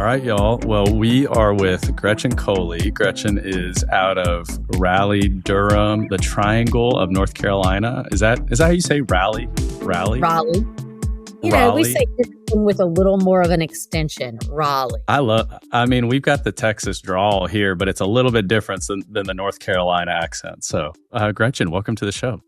right, y'all. Well, we are with Gretchen Coley. Gretchen is out of Raleigh, Durham, the Triangle of North Carolina. Is that how you say Raleigh? Raleigh? Raleigh. You know, we say with a little more of an extension, Raleigh. We've got the Texas drawl here, but it's a little bit different than the North Carolina accent. So, Gretchen, welcome to the show.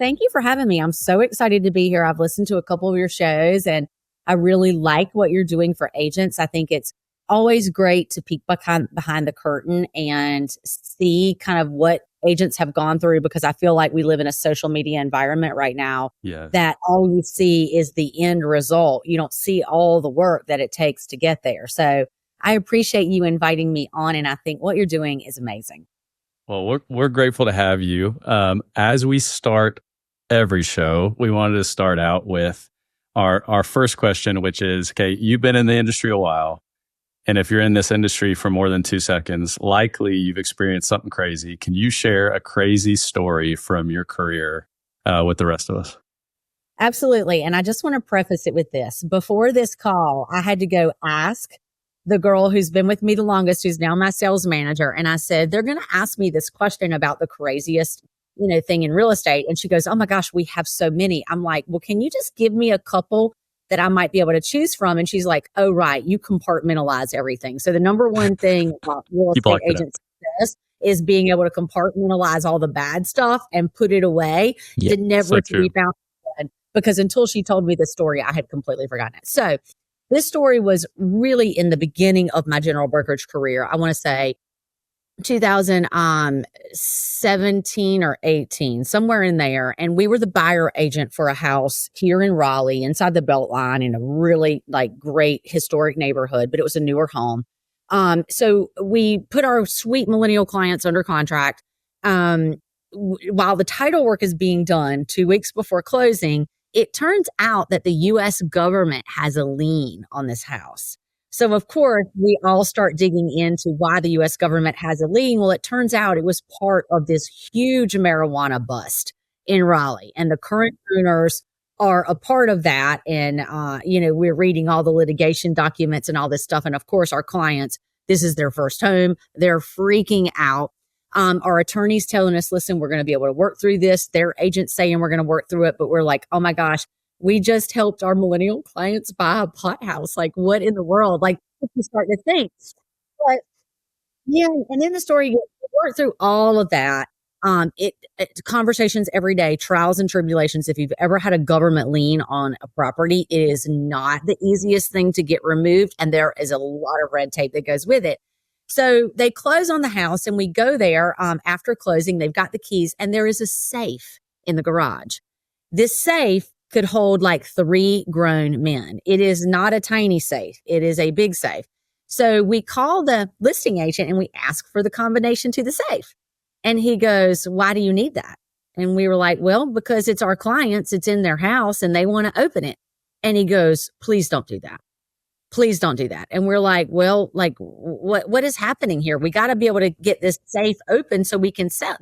Thank you for having me. I'm so excited to be here. I've listened to a couple of your shows and I really like what you're doing for agents. I think it's always great to peek behind the curtain and see kind of what agents have gone through, because I feel like we live in a social media environment right now that all you see is the end result. You don't see all the work that it takes to get there. So I appreciate you inviting me on, and I think what you're doing is amazing. Well, we're grateful to have you. As we start every show, we wanted to start out with our first question, which is, okay, you've been in the industry a while. And if you're in this industry for more than 2 seconds, likely you've experienced something crazy. Can you share a crazy story from your career with the rest of us? Absolutely. And I just want to preface it with this. Before this call, I had to go ask the girl who's been with me the longest, who's now my sales manager. And I said, they're going to ask me this question about the craziest thing in real estate. And she goes, oh my gosh, we have so many. I'm like, well, can you just give me a couple that I might be able to choose from? And she's like, oh, right. You compartmentalize everything. So the number one thing about real estate agents is being able to compartmentalize all the bad stuff and put it away to never to be found again. Because until she told me this story, I had completely forgotten it. So this story was really in the beginning of my general brokerage career. I want to say 2017 or 18, somewhere in there. And we were the buyer agent for a house here in Raleigh inside the Beltline in a really great historic neighborhood, but it was a newer home. So we put our sweet millennial clients under contract. While the title work is being done 2 weeks before closing, it turns out that the U.S. government has a lien on this house. So, of course, we all start digging into why the U.S. government has a lien. Well, it turns out it was part of this huge marijuana bust in Raleigh. And the current owners are a part of that. And, we're reading all the litigation documents and all this stuff. And, of course, our clients, this is their first home. They're freaking out. Our attorneys telling us, listen, we're going to be able to work through this. Their agents saying we're going to work through it. But we're like, oh, my gosh. We just helped our millennial clients buy a pot house. Like, what in the world? Like, you start to think. But yeah, and then the story, you work through all of that. It conversations every day, trials and tribulations. If you've ever had a government lien on a property, it is not the easiest thing to get removed, and there is a lot of red tape that goes with it. So they close on the house, and we go there. After closing, they've got the keys, and there is a safe in the garage. This safe could hold 3 grown men. It is not a tiny safe. It is a big safe. So we call the listing agent and we ask for the combination to the safe. And he goes, why do you need that? And we were like, well, because it's our clients, it's in their house and they want to open it. And he goes, please don't do that. Please don't do that. And we're like, well, what is happening here? We got to be able to get this safe open so they can sell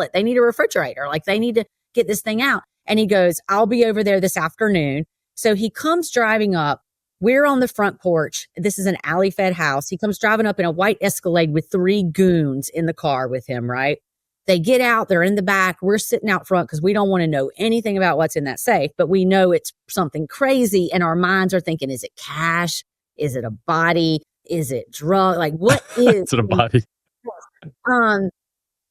it. They need a refrigerator. They need to get this thing out. And he goes, I'll be over there this afternoon. So he comes driving up. We're on the front porch. This is an alley-fed house. He comes driving up in a white Escalade with 3 goons in the car with him, right? They get out. They're in the back. We're sitting out front because we don't want to know anything about what's in that safe, but we know it's something crazy. And our minds are thinking, is it cash? Is it a body? Is it drug? What is is it a body?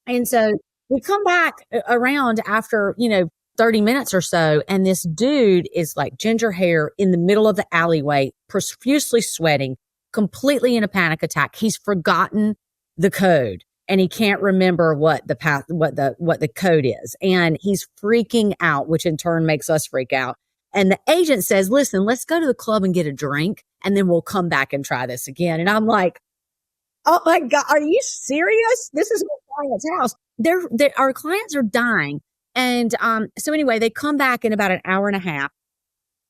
And so we come back around after, 30 minutes or so. And this dude is ginger hair in the middle of the alleyway, profusely sweating, completely in a panic attack. He's forgotten the code and he can't remember what the code is. And he's freaking out, which in turn makes us freak out. And the agent says, listen, let's go to the club and get a drink and then we'll come back and try this again. And I'm like, oh my God, are you serious? This is my client's house. Our clients are dying. And so anyway, they come back in about an hour and a half,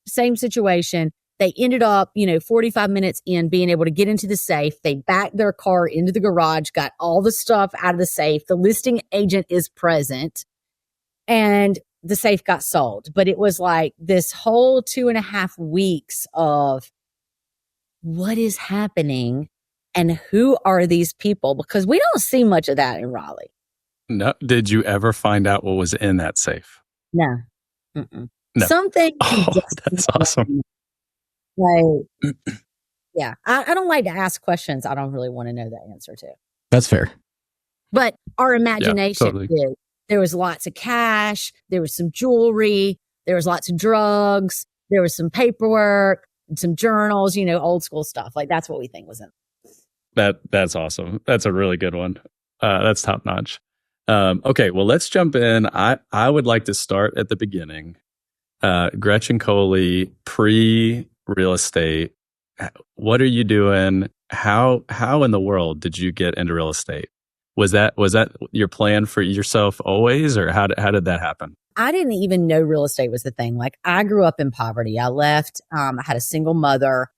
same situation. They ended up, 45 minutes in being able to get into the safe. They backed their car into the garage, got all the stuff out of the safe. The listing agent is present and the safe got sold. But it was this whole 2.5 weeks of what is happening and who are these people? Because we don't see much of that in Raleigh. No, did you ever find out what was in that safe? No. Mm-mm. No. Something. Oh, that's awesome. Like, yeah, I don't like to ask questions I don't really want to know the answer to. That's fair. But our imagination totally. did. There was lots of cash. There was some jewelry. There was lots of drugs. There was some paperwork, some journals, old school stuff. Like that's what we think was in. That's awesome. That's a really good one. That's top notch. Okay, well, let's jump in. I would like to start at the beginning. Gretchen Coley, pre-real estate. What are you doing? How in the world did you get into real estate? Was that your plan for yourself always, or how did that happen? I didn't even know real estate was the thing. Like I grew up in poverty. I left. I had a single mother.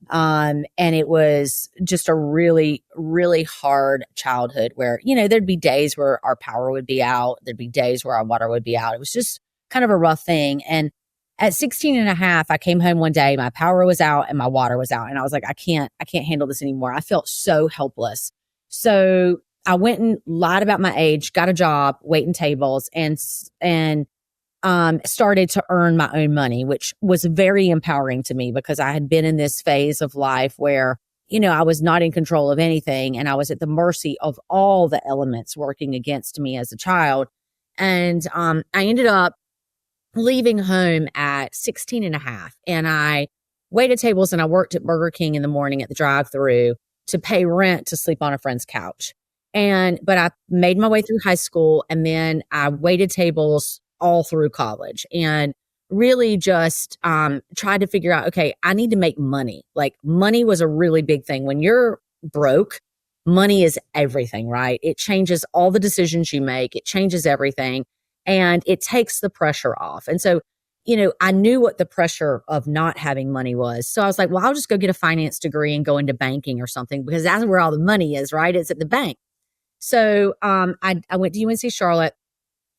And it was just a really, really hard childhood where, there'd be days where our power would be out. There'd be days where our water would be out. It was just kind of a rough thing. And at 16 and a half, I came home one day, my power was out and my water was out. And I was like, I can't handle this anymore. I felt so helpless. So I went and lied about my age, got a job, waiting tables, and started to earn my own money, which was very empowering to me because I had been in this phase of life where, I was not in control of anything and I was at the mercy of all the elements working against me as a child. And I ended up leaving home at 16 and a half, and I waited tables and I worked at Burger King in the morning at the drive-thru to pay rent to sleep on a friend's couch. But I made my way through high school, and then I waited tables all through college and really just tried to figure out, okay, I need to make money. Like money was a really big thing. When you're broke, money is everything, right? It changes all the decisions you make. It changes everything and it takes the pressure off. And so, I knew what the pressure of not having money was. So I was like, well, I'll just go get a finance degree and go into banking or something because that's where all the money is, right? It's at the bank. So I went to UNC Charlotte,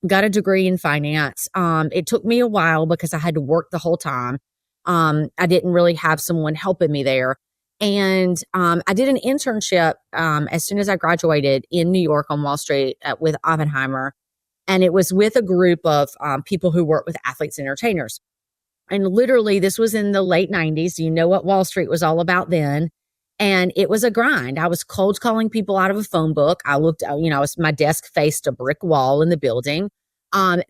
got a degree in finance. It took me a while because I had to work the whole time. I didn't really have someone helping me there. And I did an internship as soon as I graduated in New York on Wall Street with Oppenheimer. And it was with a group of people who work with athletes and entertainers. And literally, this was in the late 90s. You know what Wall Street was all about then. And it was a grind. I was cold calling people out of a phone book. I looked, my desk faced a brick wall in the building.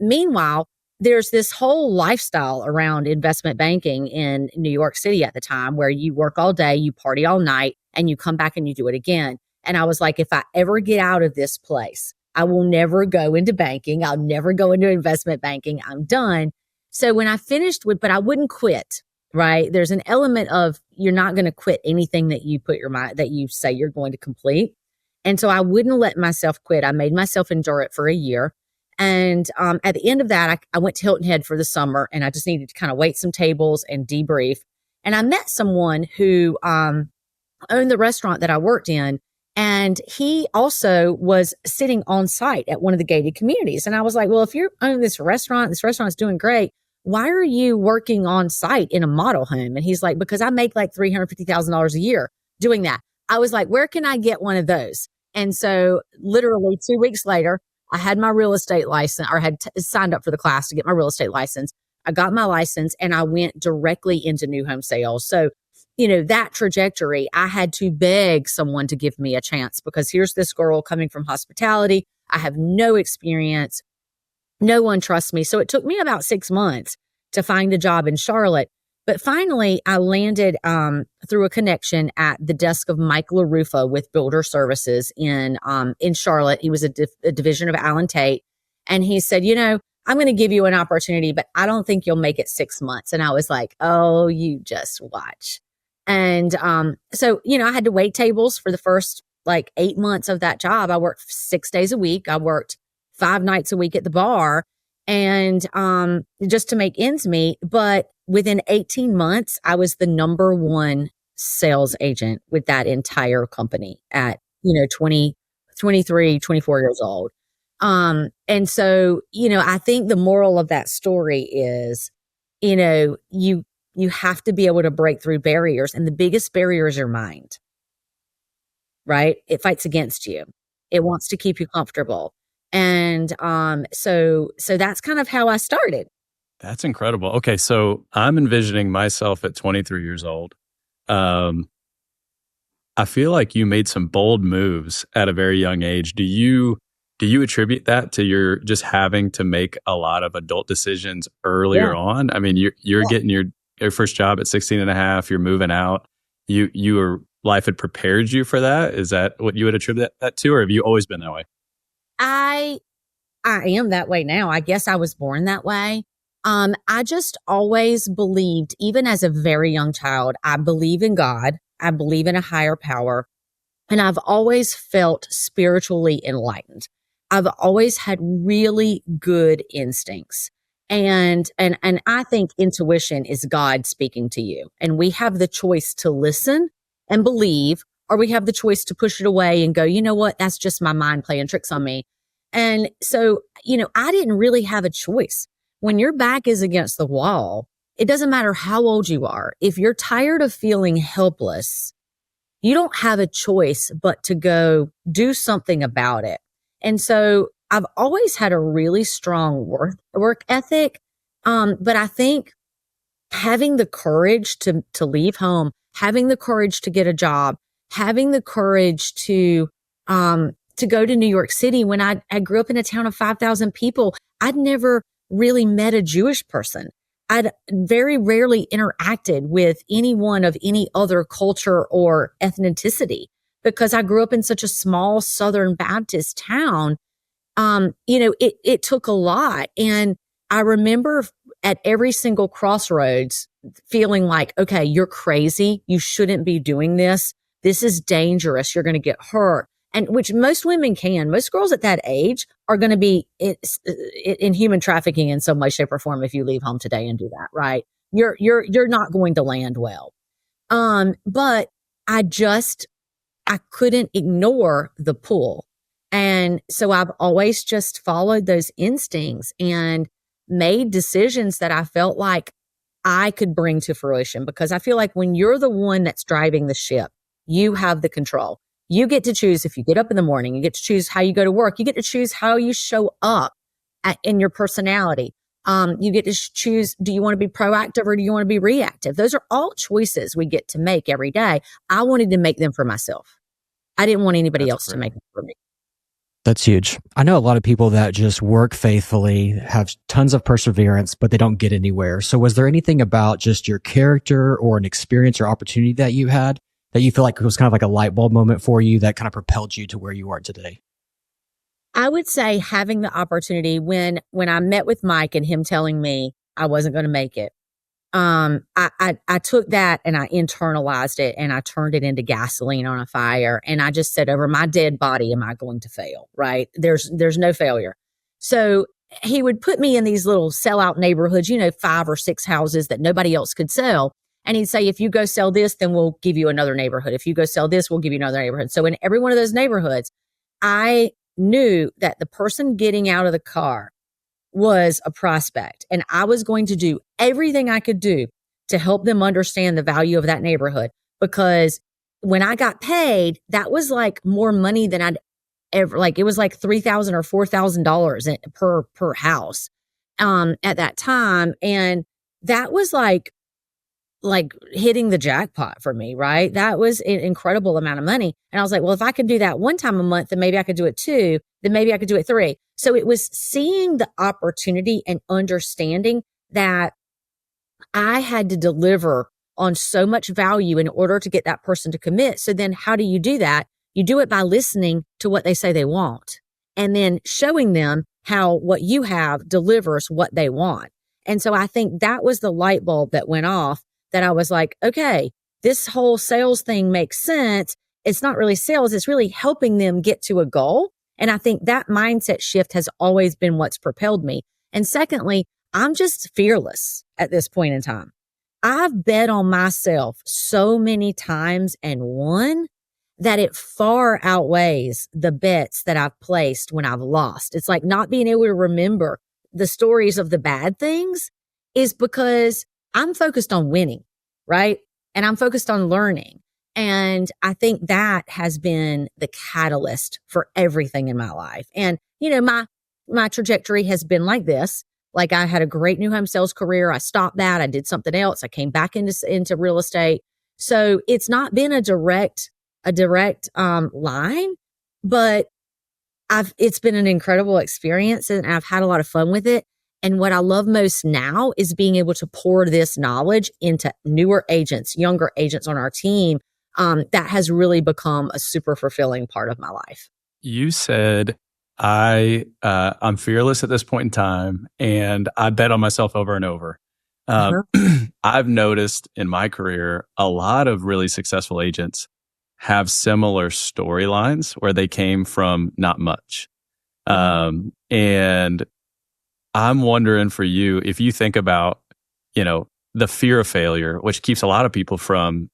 Meanwhile, there's this whole lifestyle around investment banking in New York City at the time where you work all day, you party all night, and you come back and you do it again. And I was like, if I ever get out of this place, I will never go into banking. I'll never go into investment banking. I'm done. So when I finished but I wouldn't quit. Right. There's an element of you're not going to quit anything that you put your mind that you say you're going to complete. And so I wouldn't let myself quit. I made myself endure it for a year. And at the end of that, I went to Hilton Head for the summer and I just needed to kind of wait some tables and debrief. And I met someone who owned the restaurant that I worked in. And he also was sitting on site at one of the gated communities. And I was like, well, if you're owning this restaurant is doing great. Why are you working on site in a model home? And he's like, because I make like $350,000 a year doing that. I was like, where can I get one of those? And so literally 2 weeks later, I had my real estate license or had signed up for the class to get my real estate license. I got my license and I went directly into new home sales. So, that trajectory, I had to beg someone to give me a chance because here's this girl coming from hospitality. I have no experience. No one trusts me. So it took me about 6 months to find a job in Charlotte. But finally, I landed through a connection at the desk of Mike LaRufa with Builder Services in Charlotte. He was a division of Allen Tate. And he said, I'm going to give you an opportunity, but I don't think you'll make it 6 months. And I was like, oh, you just watch. And so, I had to wait tables for the first 8 months of that job. I worked 6 days a week. I worked 5 nights a week at the bar and just to make ends meet. But within 18 months, I was the number one sales agent with that entire company at, 23, 24 years old. And so, I think the moral of that story is, you You have to be able to break through barriers. And the biggest barrier is your mind, right? It fights against you. It wants to keep you comfortable. And so that's kind of how I started. That's incredible. Okay, so I'm envisioning myself at 23 years old. I feel like you made some bold moves at a very young age. Do you attribute that to your just having to make a lot of adult decisions earlier on? I mean, you're getting your first job at 16 and a half, you're moving out. Life had prepared you for that. Is that what you would attribute that to, or have you always been that way? I am that way now. I guess I was born that way. I just always believed, even as a very young child, I believe in God. I believe in a higher power. And I've always felt spiritually enlightened. I've always had really good instincts. And I think intuition is God speaking to you. And we have the choice to listen and believe, or we have the choice to push it away and go, you know what? That's just my mind playing tricks on me. And so, I didn't really have a choice. When your back is against the wall, it doesn't matter how old you are. If you're tired of feeling helpless, you don't have a choice but to go do something about it. And so I've always had a really strong work ethic. But I think having the courage to leave home, having the courage to get a job, having the courage to go to New York City. When I grew up in a town of 5,000 people, I'd never really met a Jewish person. I'd very rarely interacted with anyone of any other culture or ethnicity because I grew up in such a small Southern Baptist town. It took a lot. And I remember at every single crossroads feeling like, okay, you're crazy. You shouldn't be doing this. This is dangerous. You're going to get hurt. And which most women can. Most girls at that age are going to be in human trafficking in some way, shape, or form if you leave home today and do that, right? You're not going to land well. But I couldn't ignore the pull. And so I've always just followed those instincts and made decisions that I felt like I could bring to fruition, because I feel like when you're the one that's driving the ship, you have the control. You get to choose if you get up in the morning, you get to choose how you go to work. You get to choose how you show up in your personality. You get to choose, do you want to be proactive or do you want to be reactive? Those are all choices we get to make every day. I wanted to make them for myself. I didn't want anybody else to make them for me. That's huge. I know a lot of people that just work faithfully, have tons of perseverance, but they don't get anywhere. So was there anything about just your character or an experience or opportunity that you had that you feel like it was kind of like a light bulb moment for you that kind of propelled you to where you are today? I would say having the opportunity when I met with Mike and him telling me I wasn't going to make it. I took that and I internalized it and I turned it into gasoline on a fire. And I just said, over my dead body, am I going to fail? Right? There's no failure. So he would put me in these little sellout neighborhoods, 5 or 6 houses that nobody else could sell. And he'd say, if you go sell this, then we'll give you another neighborhood. If you go sell this, we'll give you another neighborhood. So in every one of those neighborhoods, I knew that the person getting out of the car was a prospect. And I was going to do everything I could do to help them understand the value of that neighborhood. Because when I got paid, that was like more money than I'd ever, like it was like $3,000 or $4,000 per house at that time. And that was like hitting the jackpot for me, right? That was an incredible amount of money. And I was like, well, if I could do that one time a month, then maybe I could do it 2, then maybe I could do it 3. So it was seeing the opportunity and understanding that I had to deliver on so much value in order to get that person to commit. So then how do you do that? You do it by listening to what they say they want and then showing them how what you have delivers what they want. And so I think that was the light bulb that went off, that I was like, okay, this whole sales thing makes sense. It's not really sales. It's really helping them get to a goal. And I think that mindset shift has always been what's propelled me. And secondly, I'm just fearless at this point in time. I've bet on myself so many times and won that it far outweighs the bets that I've placed when I've lost. It's like not being able to remember the stories of the bad things is because I'm focused on winning, right? And I'm focused on learning. And I think that has been the catalyst for everything in my life. And, my trajectory has been like this. Like, I had a great new home sales career. I stopped that. I did something else. I came back into real estate. So it's not been a direct line, but it's been an incredible experience, and I've had a lot of fun with it. And what I love most now is being able to pour this knowledge into newer agents, younger agents on our team. That has really become a super fulfilling part of my life. You said, I'm fearless at this point in time, and I bet on myself over and over. I've noticed in my career, a lot of really successful agents have similar storylines where they came from not much. And I'm wondering for you, if you think about, the fear of failure, which keeps a lot of people from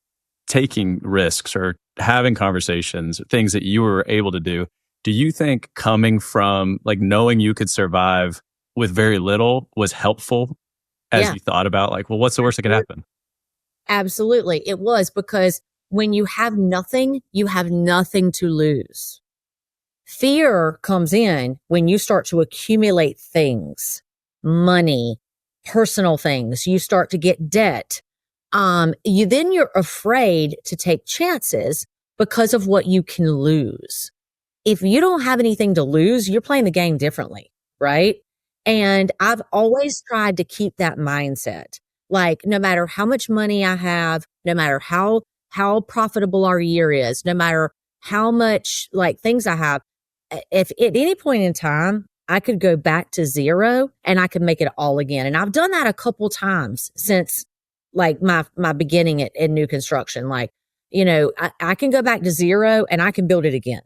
taking risks or having conversations, things that you were able to do. Do you think coming from like knowing you could survive with very little was helpful as you thought about like, well, what's the worst that could happen? Absolutely. It was, because when you have nothing to lose. Fear comes in when you start to accumulate things, money, personal things. You start to get debt. You're afraid to take chances because of what you can lose. If you don't have anything to lose, you're playing the game differently, right? And I've always tried to keep that mindset. Like, no matter how much money I have, no matter how profitable our year is, no matter how much like things I have, if at any point in time I could go back to zero and I could make it all again. And I've done that a couple times since like my beginning in new construction. Like, I can go back to zero and I can build it again.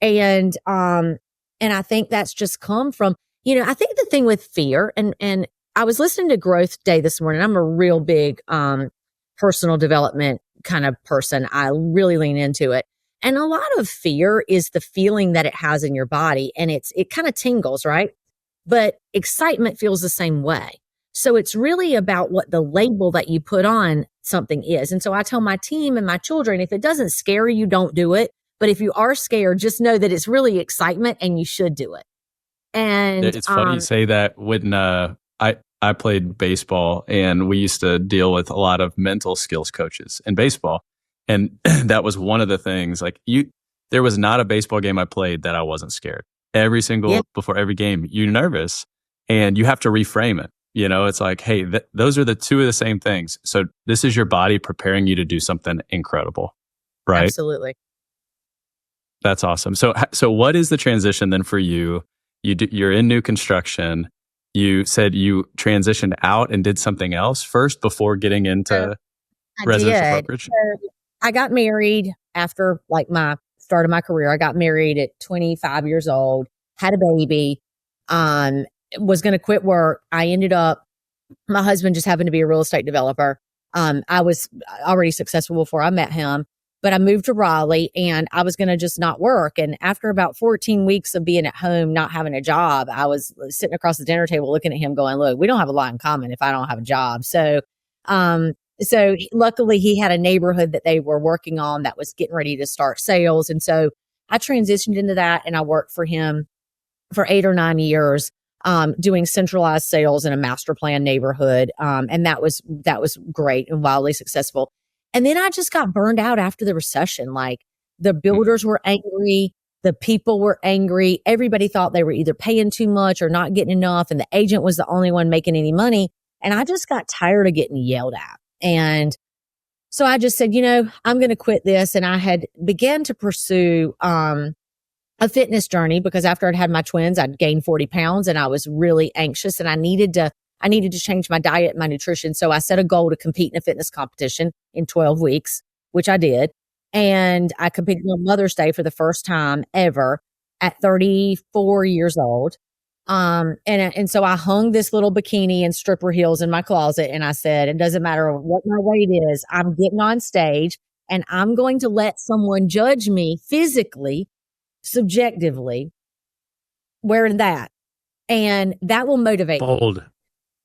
And I think that's just come from, I think the thing with fear, and I was listening to Growth Day this morning. I'm a real big personal development kind of person. I really lean into it. And a lot of fear is the feeling that it has in your body, and it kind of tingles, right? But excitement feels the same way. So it's really about what the label that you put on something is. And so I tell my team and my children, if it doesn't scare you, don't do it. But if you are scared, just know that it's really excitement and you should do it. And it's funny you say that. When I played baseball, and we used to deal with a lot of mental skills coaches in baseball. And that was one of the things, like there was not a baseball game I played that I wasn't scared. Before every game, you're nervous and you have to reframe it. It's like, hey, those are the two of the same things. So this is your body preparing you to do something incredible, right? Absolutely. That's awesome. So what is the transition then for you? You're in new construction. You said you transitioned out and did something else first before getting into residential brokerage. So I got married after like my start of my career. I got married at 25 years old, had a baby, was going to quit work. I ended up, my husband just happened to be a real estate developer. I was already successful before I met him, but I moved to Raleigh and I was going to just not work. And after about 14 weeks of being at home, not having a job, I was sitting across the dinner table looking at him going, look, we don't have a lot in common if I don't have a job. So luckily he had a neighborhood that they were working on that was getting ready to start sales. And so I transitioned into that and I worked for him for 8 or 9 years, doing centralized sales in a master plan neighborhood. And that was great and wildly successful. And then I just got burned out after the recession. Like, the builders were angry. The people were angry. Everybody thought they were either paying too much or not getting enough. And the agent was the only one making any money. And I just got tired of getting yelled at. And so I just said, I'm going to quit this. And I had began to pursue a fitness journey, because after I'd had my twins, I'd gained 40 pounds and I was really anxious and I needed to change my diet and my nutrition. So I set a goal to compete in a fitness competition in 12 weeks, which I did. And I competed on Mother's Day for the first time ever at 34 years old. And so I hung this little bikini and stripper heels in my closet. And I said, it doesn't matter what my weight is. I'm getting on stage and I'm going to let someone judge me physically, subjectively, wearing that. And that will motivate me. Bold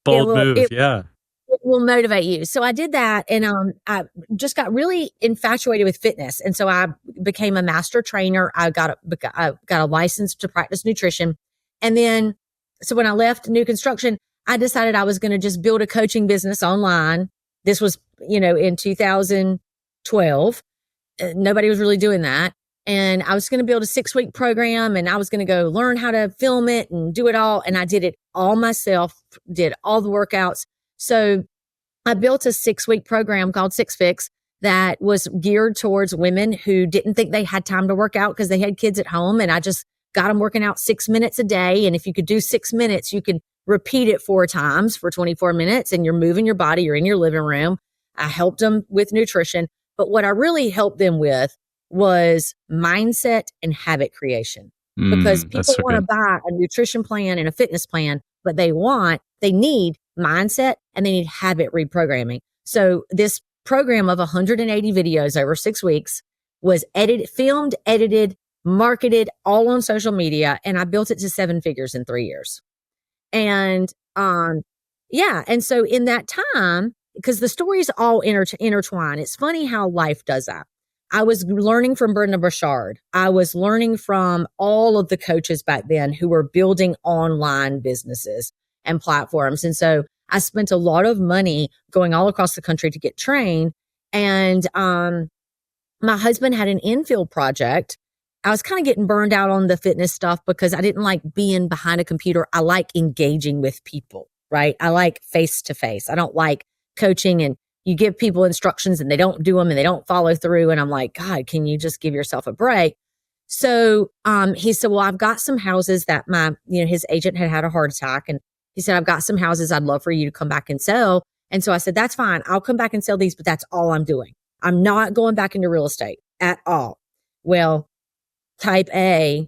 move. Yeah. It will motivate you. So I did that, and I just got really infatuated with fitness, and so I became a master trainer. I got a license to practice nutrition, and then so when I left new construction, I decided I was going to just build a coaching business online. This was, in 2012. Nobody was really doing that. And I was going to build a 6-week program, and I was going to go learn how to film it and do it all. And I did it all myself, did all the workouts. So I built a 6-week program called Six Fix that was geared towards women who didn't think they had time to work out because they had kids at home. And I just got them working out 6 minutes a day. And if you could do 6 minutes, you could repeat it 4 times for 24 minutes, and you're moving your body. You're in your living room. I helped them with nutrition. But what I really helped them with was mindset and habit creation, because people want to buy a nutrition plan and a fitness plan, but they need mindset and they need habit reprogramming. So this program of 180 videos over 6 weeks was filmed, edited, marketed, all on social media. And I built it to 7 figures in 3 years. And, and so in that time, because the stories all intertwine, it's funny how life does that. I was learning from Brenda Burchard. I was learning from all of the coaches back then who were building online businesses and platforms. And so I spent a lot of money going all across the country to get trained. And my husband had an infield project. I was kind of getting burned out on the fitness stuff because I didn't like being behind a computer. I like engaging with people, right? I like face to face. I don't like coaching and you give people instructions and they don't do them and they don't follow through. And I'm like, God, can you just give yourself a break? So he said, well, I've got some houses that his agent had a heart attack. And he said, I've got some houses I'd love for you to come back and sell. And so I said, that's fine. I'll come back and sell these, but that's all I'm doing. I'm not going back into real estate at all. Well, type A,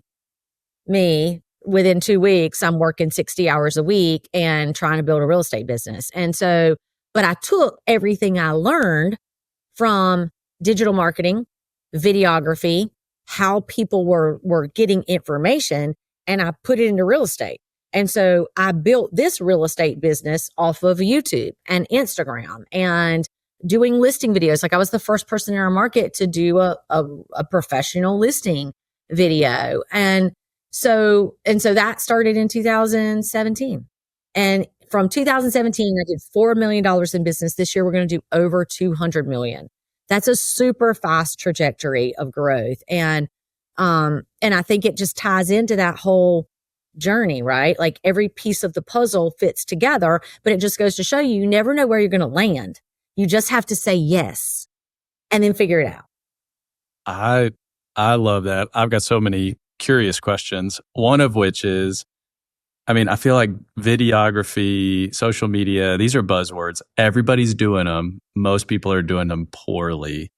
me, within 2 weeks, I'm working 60 hours a week and trying to build a real estate business. And so, but I took everything I learned from digital marketing, videography, how people were getting information, and I put it into real estate. And so I built this real estate business off of YouTube and Instagram and doing listing videos. Like I was the first person in our market to do a professional listing video. And so that started in 2017. And from 2017, I did $4 million in business. This year, we're going to do over 200 million. That's a super fast trajectory of growth. And I think it just ties into that whole journey, right? Like every piece of the puzzle fits together, but it just goes to show you never know where you're going to land. You just have to say yes and then figure it out. I love that. I've got so many curious questions. One of which is, I feel like videography, social media, these are buzzwords. Everybody's doing them. Most people are doing them poorly.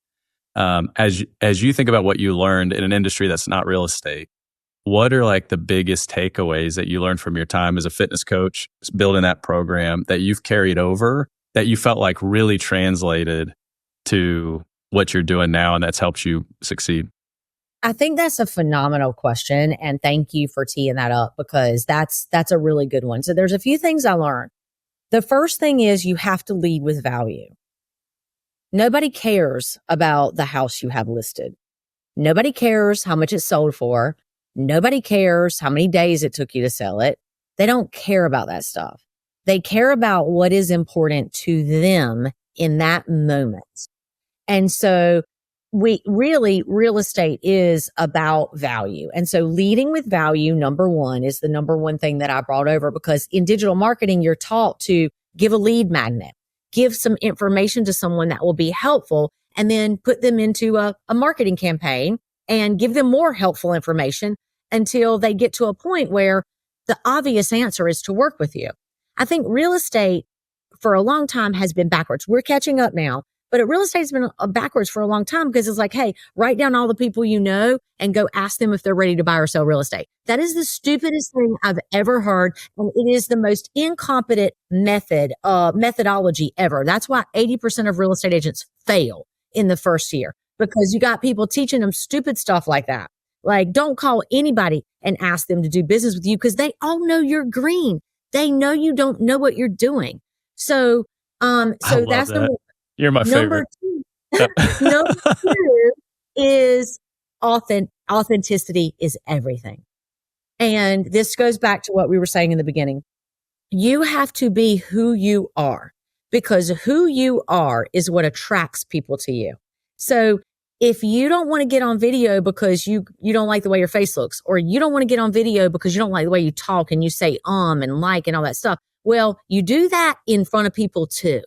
As you think about what you learned in an industry that's not real estate, what are like the biggest takeaways that you learned from your time as a fitness coach, building that program that you've carried over, that you felt like really translated to what you're doing now and that's helped you succeed? I think that's a phenomenal question. And thank you for teeing that up because that's a really good one. So there's a few things I learned. The first thing is you have to lead with value. Nobody cares about the house you have listed. Nobody cares how much it's sold for. Nobody cares how many days it took you to sell it. They don't care about that stuff. They care about what is important to them in that moment. And so real estate is about value. And so leading with value, number one, is the number one thing that I brought over because in digital marketing, you're taught to give a lead magnet, give some information to someone that will be helpful, and then put them into a marketing campaign and give them more helpful information until they get to a point where the obvious answer is to work with you. I think real estate for a long time has been backwards. We're catching up now. But real estate's been backwards for a long time because it's like, hey, write down all the people you know and go ask them if they're ready to buy or sell real estate. That is the stupidest thing I've ever heard. And it is the most incompetent methodology ever. That's why 80% of real estate agents fail in the first year because you got people teaching them stupid stuff like that. Like, don't call anybody and ask them to do business with you because they all know you're green. They know you don't know what you're doing. So I So love that's that. You're my number favorite. two. Number two is authenticity is everything. And this goes back to what we were saying in the beginning. You have to be who you are, because who you are is what attracts people to you. So if you don't want to get on video because you don't like the way your face looks, or you don't want to get on video because you don't like the way you talk and you say and like and all that stuff, well, you do that in front of people too.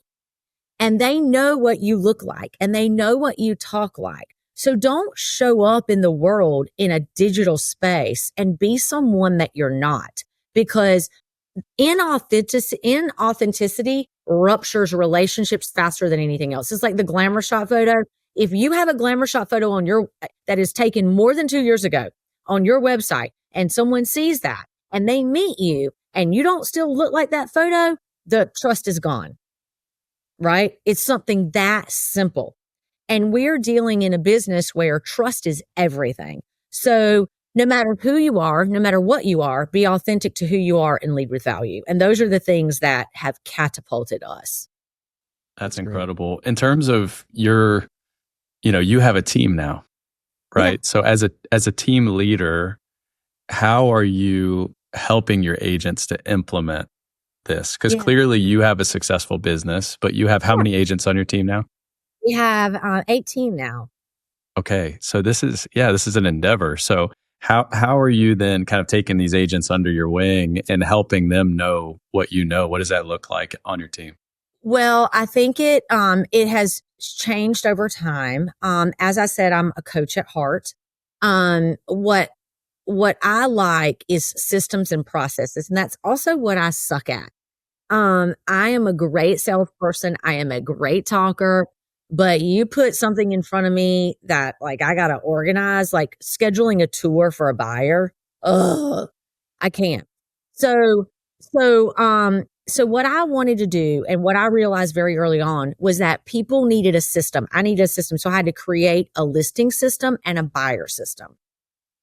And they know what you look like and they know what you talk like. So don't show up in the world in a digital space and be someone that you're not, because inauthenticity ruptures relationships faster than anything else. It's like the glamour shot photo. If you have a glamour shot photo that is taken more than 2 years ago on your website, and someone sees that and they meet you and you don't still look like that photo, the trust is gone, right? It's something that simple. And we're dealing in a business where trust is everything. So no matter who you are, no matter what you are, be authentic to who you are and lead with value. And those are the things that have catapulted us. That's incredible. In terms of you have a team now, right? Yeah. So as a team leader, how are you helping your agents to implement this? Because clearly you have a successful business, but you have how many agents on your team now? We have 18 now. Okay. So this is an endeavor. So how are you then kind of taking these agents under your wing and helping them know what you know? What does that look like on your team? Well, I think it has changed over time. As I said, I'm a coach at heart. What I like is systems and processes, and that's also what I suck at. I am a great salesperson. I am a great talker. But you put something in front of me that like I got to organize, like scheduling a tour for a buyer. I can't. So what I wanted to do and what I realized very early on was that people needed a system. I needed a system. So I had to create a listing system and a buyer system.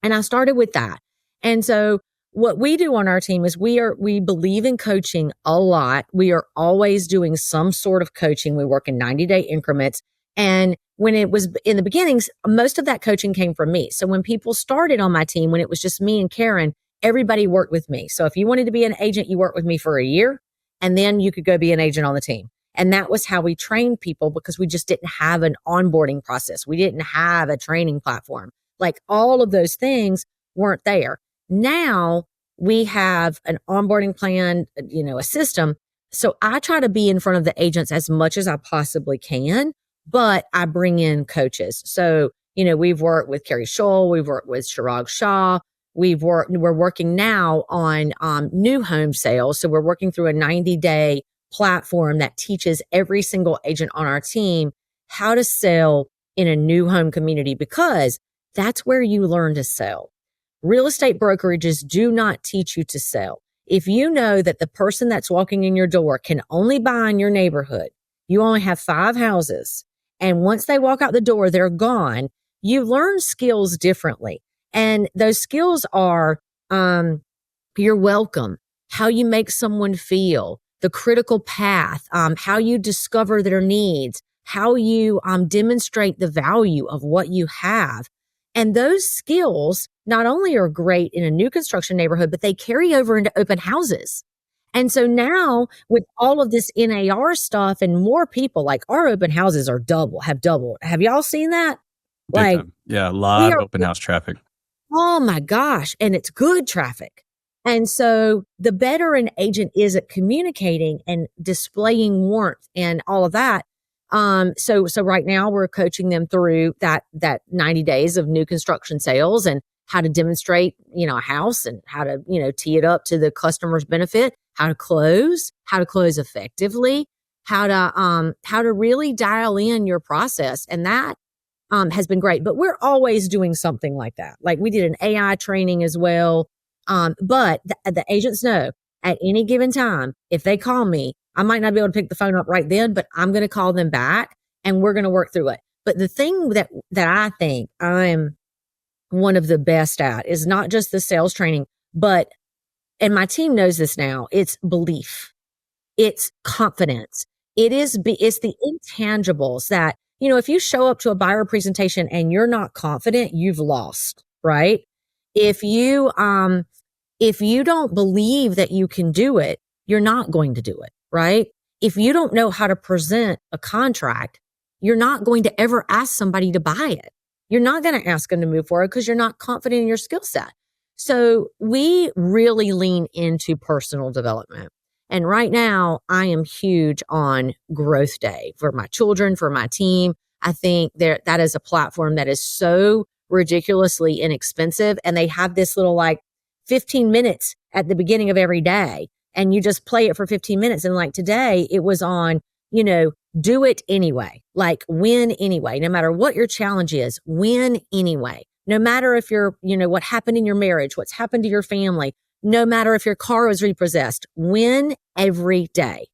And I started with that. And so what we do on our team is we believe in coaching a lot. We are always doing some sort of coaching. We work in 90-day increments. And when it was in the beginnings, most of that coaching came from me. So when people started on my team, when it was just me and Karen, everybody worked with me. So if you wanted to be an agent, you worked with me for a year, and then you could go be an agent on the team. And that was how we trained people, because we just didn't have an onboarding process. We didn't have a training platform. Like all of those things weren't there. Now we have an onboarding plan, a system. So I try to be in front of the agents as much as I possibly can, but I bring in coaches. So, we've worked with Carrie Scholl. We've worked with Chirag Shah. We're working now on new home sales. So we're working through a 90-day platform that teaches every single agent on our team how to sell in a new home community, because that's where you learn to sell. Real estate brokerages do not teach you to sell. If you know that the person that's walking in your door can only buy in your neighborhood, you only have 5 houses, and once they walk out the door, they're gone, you learn skills differently. And those skills are your welcome, how you make someone feel, the critical path, how you discover their needs, how you demonstrate the value of what you have. And those skills not only are great in a new construction neighborhood, but they carry over into open houses. And so now with all of this NAR stuff and more people, like our open houses have doubled. Have y'all seen that? Like, yeah, a lot of open house traffic. Oh my gosh. And it's good traffic. And so the better an agent is at communicating and displaying warmth and all of that. So right now we're coaching them through that 90 days of new construction sales and how to demonstrate, a house, and how to, tee it up to the customer's benefit, how to close effectively, how to really dial in your process. And that has been great. But we're always doing something like that. Like we did an AI training as well. But the agents know at any given time, if they call me, I might not be able to pick the phone up right then, but I'm going to call them back and we're going to work through it. But the thing that I think I'm one of the best at is not just the sales training, and my team knows this now, it's belief, it's confidence, it's the intangibles that, if you show up to a buyer presentation and you're not confident, you've lost, right? If you don't believe that you can do it, you're not going to do it, right? If you don't know how to present a contract, you're not going to ever ask somebody to buy it. You're not going to ask them to move forward because you're not confident in your skill set. So we really lean into personal development. And right now I am huge on Growth Day for my children, for my team. I think that is a platform that is so ridiculously inexpensive. And they have this little 15 minutes at the beginning of every day. And you just play it for 15 minutes. And like today it was on, do it anyway, win anyway, no matter what your challenge is, win anyway. No matter if you're, what happened in your marriage, what's happened to your family, no matter if your car was repossessed, win every day.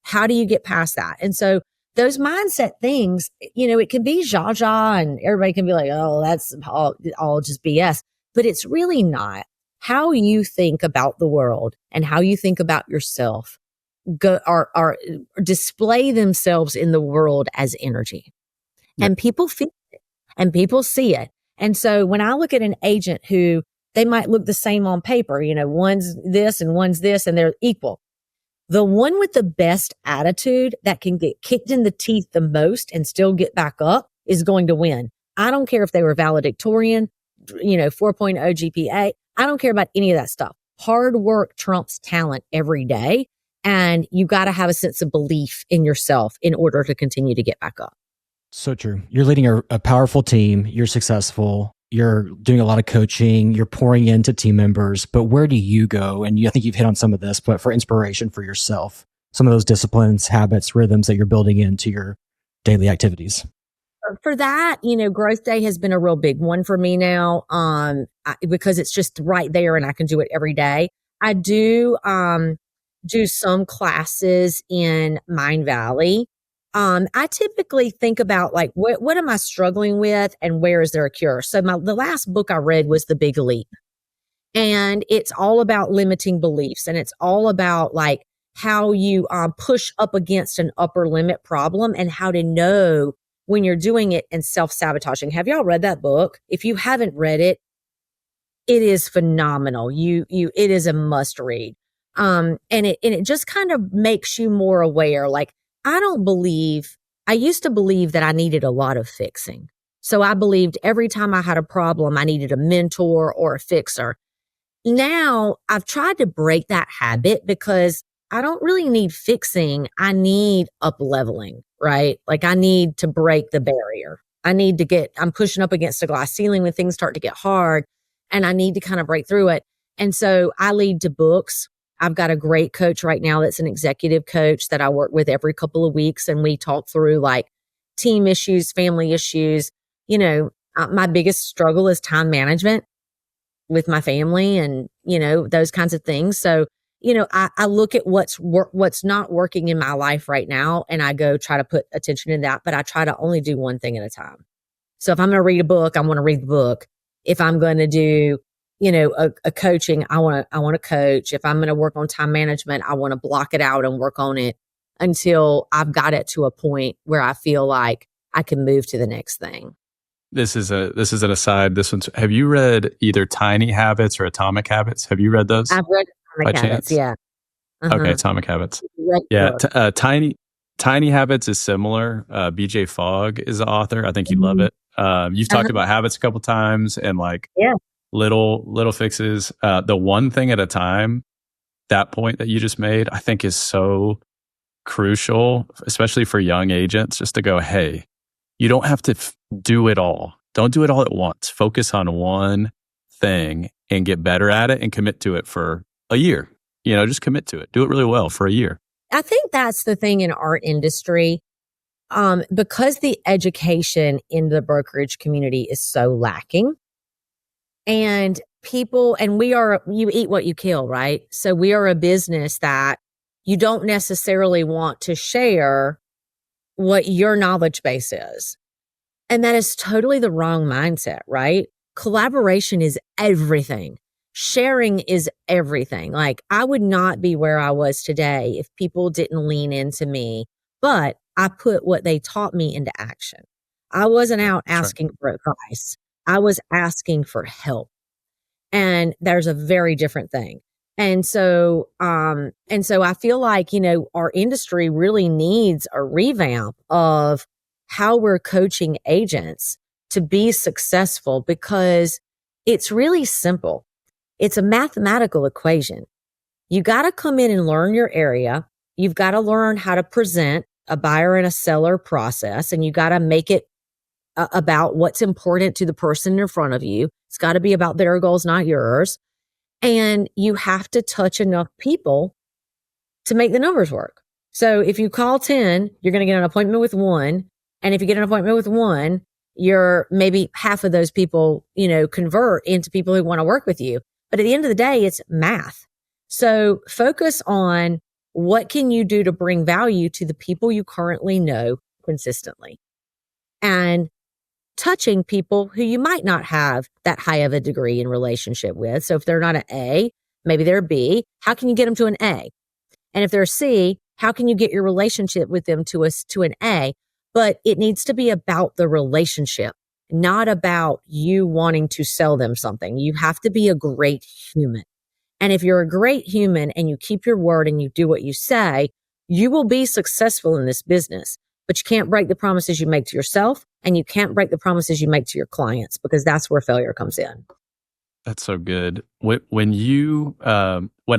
How do you get past that? And so those mindset things, it can be zha and everybody can be like, oh, that's all just BS, but it's really not. How you think about the world and how you think about yourself are display themselves in the world as energy. Yep. And people feel it and people see it. And so when I look at an agent who they might look the same on paper, one's this and one's this and they're equal. The one with the best attitude that can get kicked in the teeth the most and still get back up is going to win. I don't care if they were valedictorian, 4.0 GPA. I don't care about any of that stuff. Hard work trumps talent every day. And you got to have a sense of belief in yourself in order to continue to get back up. So true. You're leading a powerful team. You're successful. You're doing a lot of coaching. You're pouring into team members. But where do you go? And I think you've hit on some of this, but for inspiration for yourself, some of those disciplines, habits, rhythms that you're building into your daily activities. For that, Growth Day has been a real big one for me now, because it's just right there and I can do it every day. I do some classes in Mind Valley. I typically think about what am I struggling with and where is there a cure? So the last book I read was The Big Leap, and it's all about limiting beliefs, and it's all about how you push up against an upper limit problem and how to know when you're doing it and self-sabotaging. Have y'all read that book? If you haven't read it, it is phenomenal. It is a must read. And it just kind of makes you more aware. I used to believe that I needed a lot of fixing. So I believed every time I had a problem, I needed a mentor or a fixer. Now I've tried to break that habit because I don't really need fixing. I need up leveling, right? I need to break the barrier. I'm pushing up against a glass ceiling when things start to get hard, and I need to kind of break through it. And so I lead to books. I've got a great coach right now that's an executive coach that I work with every couple of weeks. And we talk through team issues, family issues. My biggest struggle is time management with my family and, those kinds of things. So, I look at what's not working in my life right now, and I go try to put attention in that, but I try to only do one thing at a time. So if I'm going to read a book, I want to read the book. If I'm going to do a coaching, I want to coach. If I'm going to work on time management, I want to block it out and work on it until I've got it to a point where I feel like I can move to the next thing. This is an aside. Have you read either Tiny Habits or Atomic Habits? Have you read those? I've read Atomic Habits. Yeah. Uh-huh. Okay. Atomic Habits. Yeah. Tiny Habits is similar. BJ Fogg is the author. I think you love it. You've talked about habits a couple times and little fixes. The one thing at a time, that point that you just made, I think is so crucial, especially for young agents, just to go, hey, you don't have to do it all. Don't do it all at once. Focus on one thing and get better at it and commit to it for a year. Just commit to it. Do it really well for a year. I think that's the thing in our industry. Because the education in the brokerage community is so lacking, and you eat what you kill, right? So we are a business that you don't necessarily want to share what your knowledge base is. And that is totally the wrong mindset, right? Collaboration is everything. Sharing is everything. I would not be where I was today if people didn't lean into me but I put what they taught me into action. I wasn't out That's right. asking for advice. I was asking for help. And there's a very different thing. And so I feel like, our industry really needs a revamp of how we're coaching agents to be successful, because it's really simple. It's a mathematical equation. You got to come in and learn your area. You've got to learn how to present a buyer and a seller process, and you got to make it about what's important to the person in front of you. It's got to be about their goals, not yours. And you have to touch enough people to make the numbers work. So if you call 10, you're going to get an appointment with 1. And if you get an appointment with 1, you're maybe half of those people, convert into people who want to work with you. But at the end of the day, it's math. So focus on what can you do to bring value to the people you currently know consistently, and touching people who you might not have that high of a degree in relationship with. So if they're not an A, maybe they're a B. How can you get them to an A? And if they're a C, how can you get your relationship with them to an A? But it needs to be about the relationship, not about you wanting to sell them something. You have to be a great human. And if you're a great human and you keep your word and you do what you say, you will be successful in this business. But you can't break the promises you make to yourself, and you can't break the promises you make to your clients, because that's where failure comes in. That's so good. When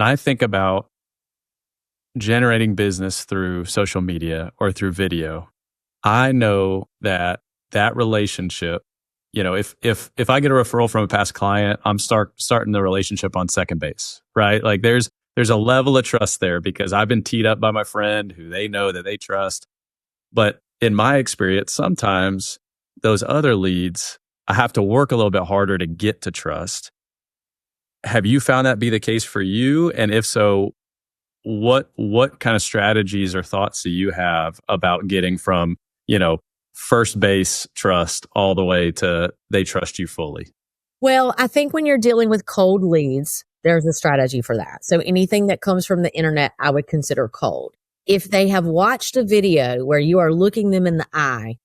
I think about generating business through social media or through video, I know that relationship, if I get a referral from a past client, I'm starting the relationship on second base, right? Like there's a level of trust there, because I've been teed up by my friend who they know that they trust. But in my experience, sometimes those other leads, I have to work a little bit harder to get to trust. Have you found that be the case for you? And if so, what kind of strategies or thoughts do you have about getting from, first base trust all the way to they trust you fully? Well, I think when you're dealing with cold leads, there's a strategy for that. So anything that comes from the internet, I would consider cold. If they have watched a video where you are looking them in the eye,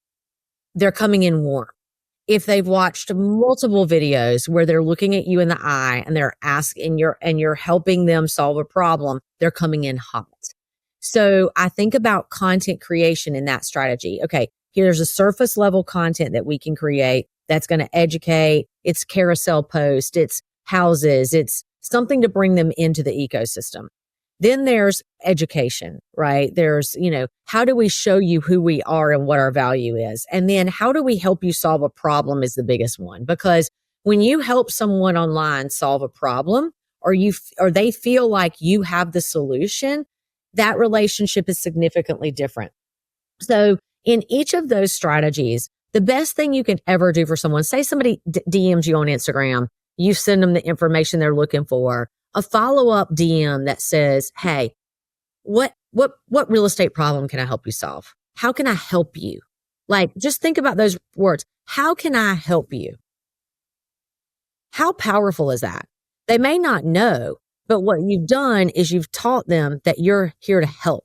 they're coming in warm. If they've watched multiple videos where they're looking at you in the eye and they're asking you're helping them solve a problem, they're coming in hot. So I think about content creation in that strategy. Okay, here's a surface level content that we can create that's going to educate. It's carousel post, it's houses, it's something to bring them into the ecosystem. Then there's education, right? There's, how do we show you who we are and what our value is? And then how do we help you solve a problem is the biggest one. Because when you help someone online solve a problem, or they feel like you have the solution, that relationship is significantly different. So in each of those strategies, the best thing you can ever do for someone, say somebody DMs you on Instagram, you send them the information they're looking for, a follow-up DM that says, hey, what real estate problem can I help you solve? How can I help you? Like, just think about those words. How can I help you? How powerful is that? They may not know, but what you've done is you've taught them that you're here to help.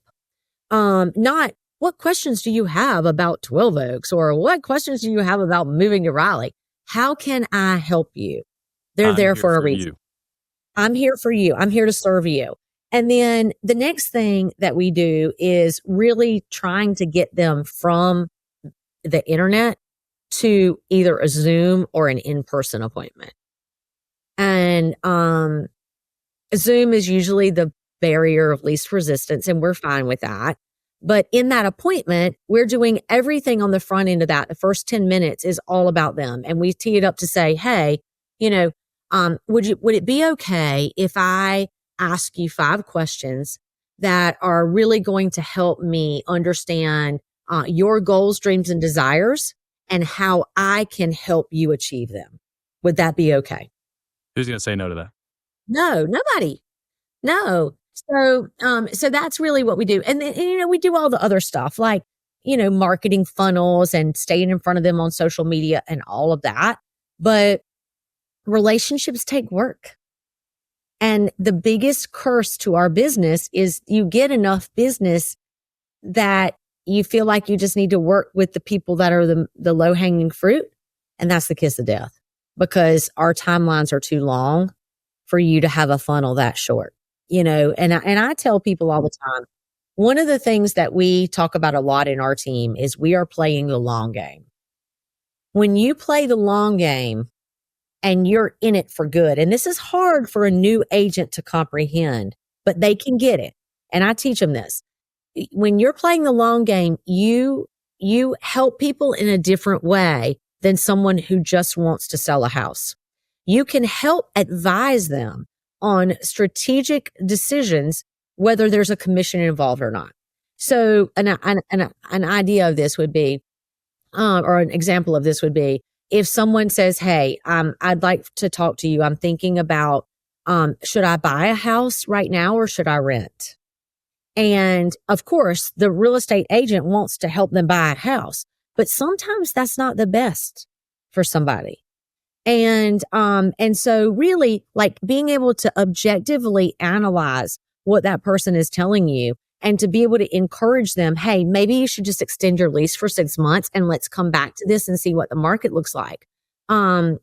Not what questions do you have about 12 Oaks, or what questions do you have about moving to Raleigh? How can I help you? They're there for a reason. I'm here for you. I'm here to serve you. And then the next thing that we do is really trying to get them from the internet to either a Zoom or an in-person appointment. And Zoom is usually the barrier of least resistance, and we're fine with that. But in that appointment, we're doing everything on the front end of that. The first 10 minutes is all about them. And we tee it up to say, hey, would it be okay if I ask you 5 questions that are really going to help me understand your goals, dreams, and desires, and how I can help you achieve them? Would that be okay? Who's going to say no to that? No, nobody. No. So that's really what we do. And then, we do all the other stuff like, marketing funnels and staying in front of them on social media and all of that. But relationships take work. And the biggest curse to our business is you get enough business that you feel like you just need to work with the people that are the low hanging fruit. And that's the kiss of death, because our timelines are too long for you to have a funnel that short, and I tell people all the time, one of the things that we talk about a lot in our team is we are playing the long game. When you play the long game and you're in it for good, and this is hard for a new agent to comprehend, but they can get it. And I teach them this. When you're playing the long game, you help people in a different way than someone who just wants to sell a house. You can help advise them on strategic decisions, whether there's a commission involved or not. So an idea of this would be, or an example of this would be, if someone says, hey, I'd like to talk to you. I'm thinking about, should I buy a house right now or should I rent? And of course, the real estate agent wants to help them buy a house, but sometimes that's not the best for somebody. And so really, like, being able to objectively analyze what that person is telling you and to be able to encourage them, hey, maybe you should just extend your lease for 6 months and let's come back to this and see what the market looks like. When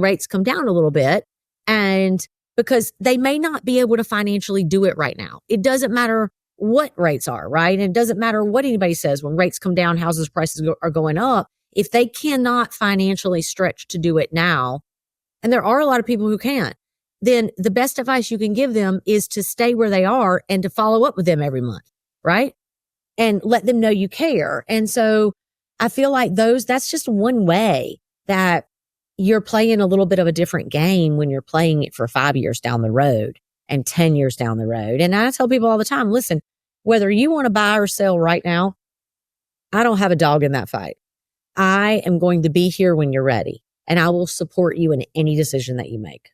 rates come down a little bit, and because they may not be able to financially do it right now. It doesn't matter what rates are, right? And it doesn't matter what anybody says. When rates come down, houses prices are going up. If they cannot financially stretch to do it now, and there are a lot of people who can't, then the best advice you can give them is to stay where they are and to follow up with them every month, right? And let them know you care. And so I feel like that's just one way that you're playing a little bit of a different game when you're playing it for 5 years down the road and 10 years down the road. And I tell people all the time, listen, whether you want to buy or sell right now, I don't have a dog in that fight. I am going to be here when you're ready, and I will support you in any decision that you make.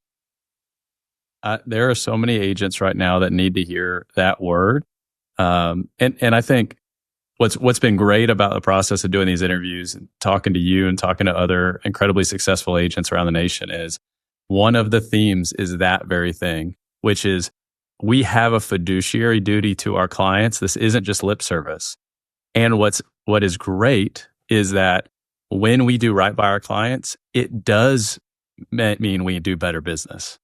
There are so many agents right now that need to hear that word. And I think what's been great about the process of doing these interviews and talking to you and talking to other incredibly successful agents around the nation is one of the themes is that very thing, which is we have a fiduciary duty to our clients. This isn't just lip service. And what is great is that when we do right by our clients, it does mean we do better business.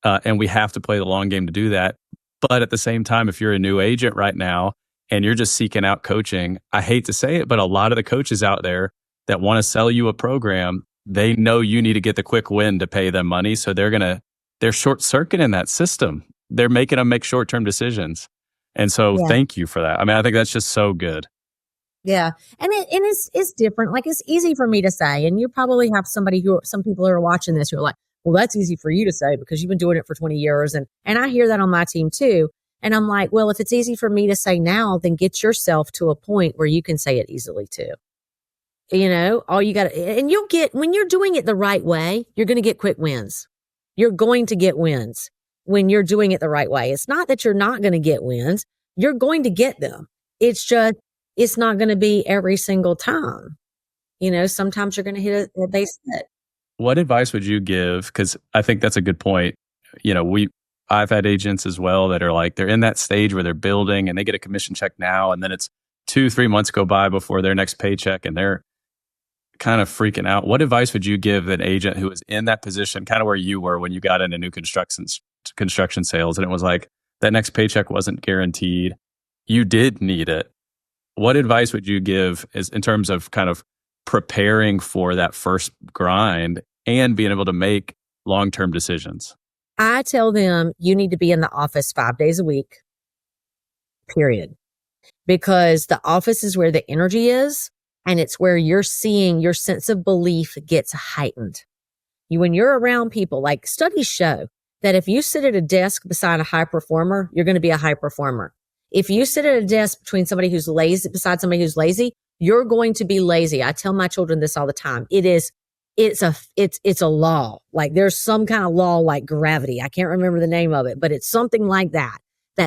And we have to play the long game to do that. But at the same time, if you're a new agent right now and you're just seeking out coaching, I hate to say it, but a lot of the coaches out there that want to sell you a program, they know you need to get the quick win to pay them money. So they're short circuiting that system. They're making them make short-term decisions. And so Thank you for that. I mean, I think that's just so good. Yeah. And it's different. Like, it's easy for me to say, and you probably have some people who are watching this who are like, well, that's easy for you to say because you've been doing it for 20 years. And I hear that on my team too. And I'm like, well, if it's easy for me to say now, then get yourself to a point where you can say it easily too. All you got to, and when you're doing it the right way, you're going to get quick wins. You're going to get wins when you're doing it the right way. It's not that you're not going to get wins. You're going to get them. It's just, it's not going to be every single time. Sometimes you're going to hit a base hit. What advice would you give? Because I think that's a good point. I've had agents as well that are like, they're in that stage where they're building and they get a commission check now, and then it's 2-3 months go by before their next paycheck and they're kind of freaking out. What advice would you give an agent who is in that position, kind of where you were when you got into new construction sales, and it was like that next paycheck wasn't guaranteed? You did need it. What advice would you give in terms of kind of preparing for that first grind and being able to make long-term decisions? I tell them you need to be in the office 5 days a week, period. Because the office is where the energy is, and it's where you're seeing your sense of belief gets heightened. When you're around people, like studies show that if you sit at a desk beside a high performer, you're going to be a high performer. If you sit at a desk beside somebody who's lazy, you're going to be lazy. I tell my children this all the time. It's a law. Like, there's some kind of law like gravity. I can't remember the name of it, but it's something like that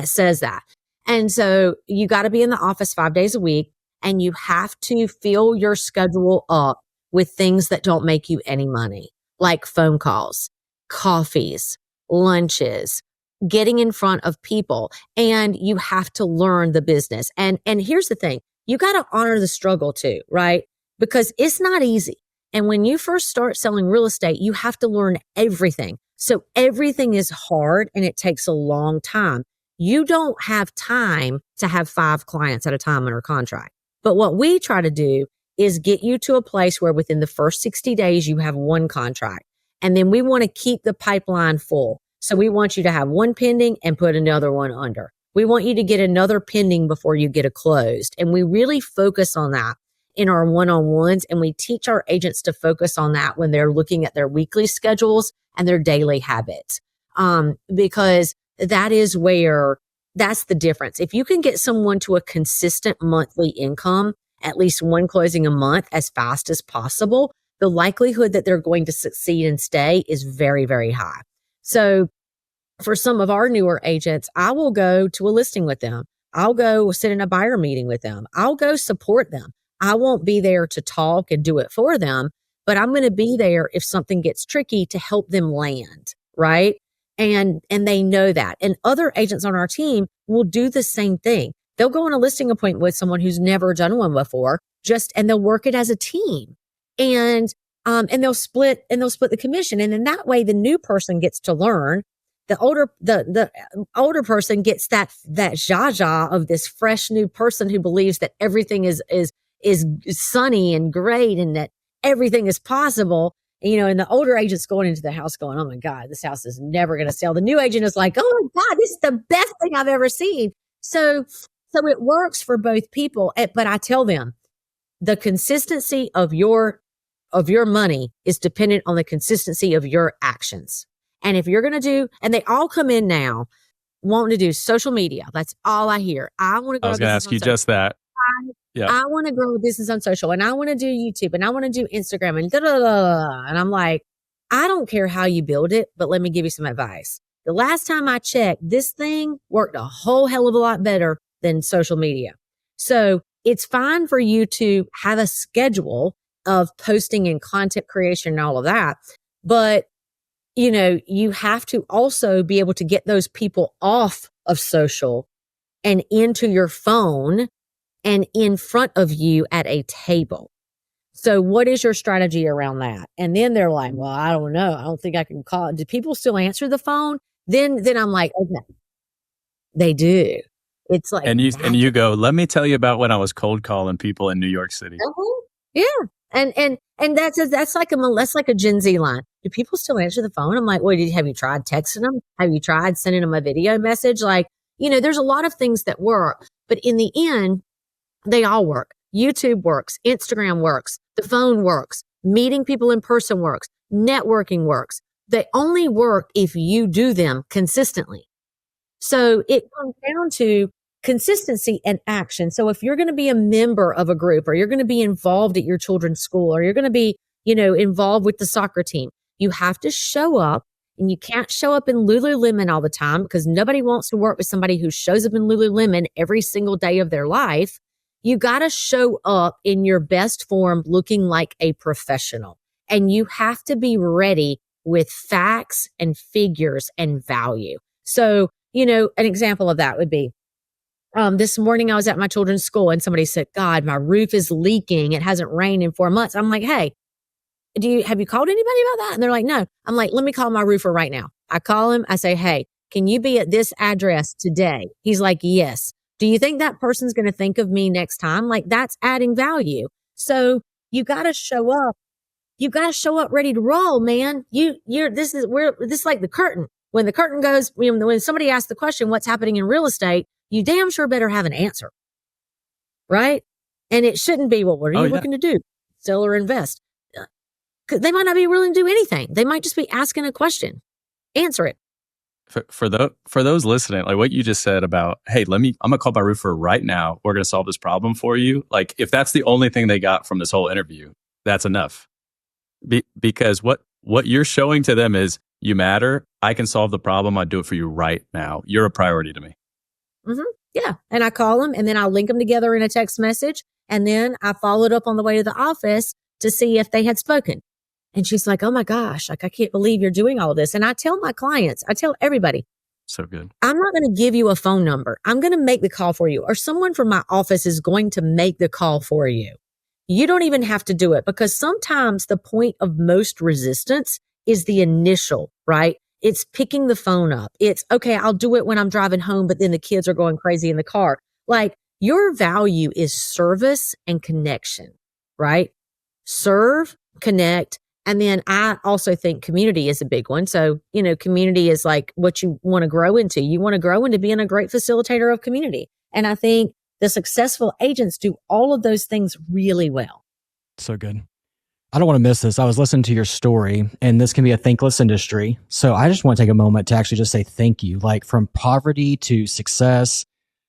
says that. And so you got to be in the office 5 days a week, and you have to fill your schedule up with things that don't make you any money, like phone calls, coffees, lunches, getting in front of people, and you have to learn the business. And here's the thing. you got to honor the struggle too, right? Because it's not easy. And when you first start selling real estate, you have to learn everything. So everything is hard and it takes a long time. You don't have time to have 5 clients at a time under contract. But what we try to do is get you to a place where within the first 60 days, you have 1 contract. And then we want to keep the pipeline full. So we want you to have 1 pending and put another one under. We want you to get another pending before you get a closed. And we really focus on that in our one-on-ones. And we teach our agents to focus on that when they're looking at their weekly schedules and their daily habits. Because that is where, that's the difference. If you can get someone to a consistent monthly income, at least 1 closing a month as fast as possible, the likelihood that they're going to succeed and stay is very, very high. So for some of our newer agents, I will go to a listing with them. I'll go sit in a buyer meeting with them. I'll go support them. I won't be there to talk and do it for them, but I'm going to be there if something gets tricky to help them land, right? And they know that. And other agents on our team will do the same thing. They'll go on a listing appointment with someone who's never done one before, and they'll work it as a team. And they'll split the commission. And in that way, the new person gets to learn. The older person gets that zha of this fresh new person who believes that everything is sunny and great and that everything is possible. And the older agent's going into the house going, oh my God, this house is never going to sell. The new agent is like, oh my God, this is the best thing I've ever seen. So it works for both people. But I tell them the consistency of your money is dependent on the consistency of your actions. And if you're going to do, and they all come in now wanting to do social media. That's all I hear. I want to go. I was going to ask you just that. Yeah. I want to grow a business on social and I want to do YouTube and I want to do Instagram and And I'm like, I don't care how you build it, but let me give you some advice. The last time I checked, this thing worked a whole hell of a lot better than social media. So it's fine for you to have a schedule of posting and content creation and all of that. But, you have to also be able to get those people off of social and into your phone and in front of you at a table. So what is your strategy around that? And then they're like, well, I don't know. I don't think I can call. Do people still answer the phone? Then I'm like, okay, they do. It's like, and you go, let me tell you about when I was cold calling people in New York City. Yeah. And that's like a Gen Z line. Do people still answer the phone? I'm like, well, have you tried texting them? Have you tried sending them a video message? Like, there's a lot of things that work, but in the end, they all work. YouTube works. Instagram works. The phone works. Meeting people in person works. Networking works. They only work if you do them consistently. So it comes down to consistency and action. So if you're going to be a member of a group or you're going to be involved at your children's school or you're going to be, involved with the soccer team, you have to show up, and you can't show up in Lululemon all the time because nobody wants to work with somebody who shows up in Lululemon every single day of their life. You got to show up in your best form looking like a professional, and you have to be ready with facts and figures and value. So, an example of that would be, this morning I was at my children's school and somebody said, God, my roof is leaking. It hasn't rained in 4 months. I'm like, hey, have you called anybody about that? And they're like, no. I'm like, let me call my roofer right now. I call him. I say, hey, can you be at this address today? He's like, yes. Do you think that person's going to think of me next time? Like, that's adding value. So you got to show up. You got to show up ready to roll, man. This is like the curtain. When the curtain goes, when somebody asks the question, what's happening in real estate, you damn sure better have an answer. Right? And it shouldn't be, well, what are you looking to do? Sell or invest? They might not be willing to do anything. They might just be asking a question. Answer it. For those listening, like what you just said about, hey, I'm gonna call my roofer right now. We're gonna solve this problem for you. Like if that's the only thing they got from this whole interview, that's enough. Because what you're showing to them is you matter. I can solve the problem. I do it for you right now. You're a priority to me. Mm-hmm. Yeah. And I call them and then I'll link them together in a text message. And then I followed up on the way to the office to see if they had spoken. And she's like, oh my gosh, like I can't believe you're doing all this. And I tell my clients, I tell everybody, So good. I'm not going to give you a phone number. I'm going to make the call for you, or someone from my office is going to make the call for you. You don't even have to do it, because sometimes the point of most resistance is the initial, right? It's picking the phone up. It's, okay, I'll do it when I'm driving home, but then the kids are going crazy in the car. Like, your value is service and connection, right? Serve, connect. And then I also think community is a big one. So, community is like what you want to grow into. You want to grow into being a great facilitator of community. And I think the successful agents do all of those things really well. So good. I don't want to miss this. I was listening to your story, and this can be a thankless industry. So I just want to take a moment to actually just say thank you. Like, from poverty to success,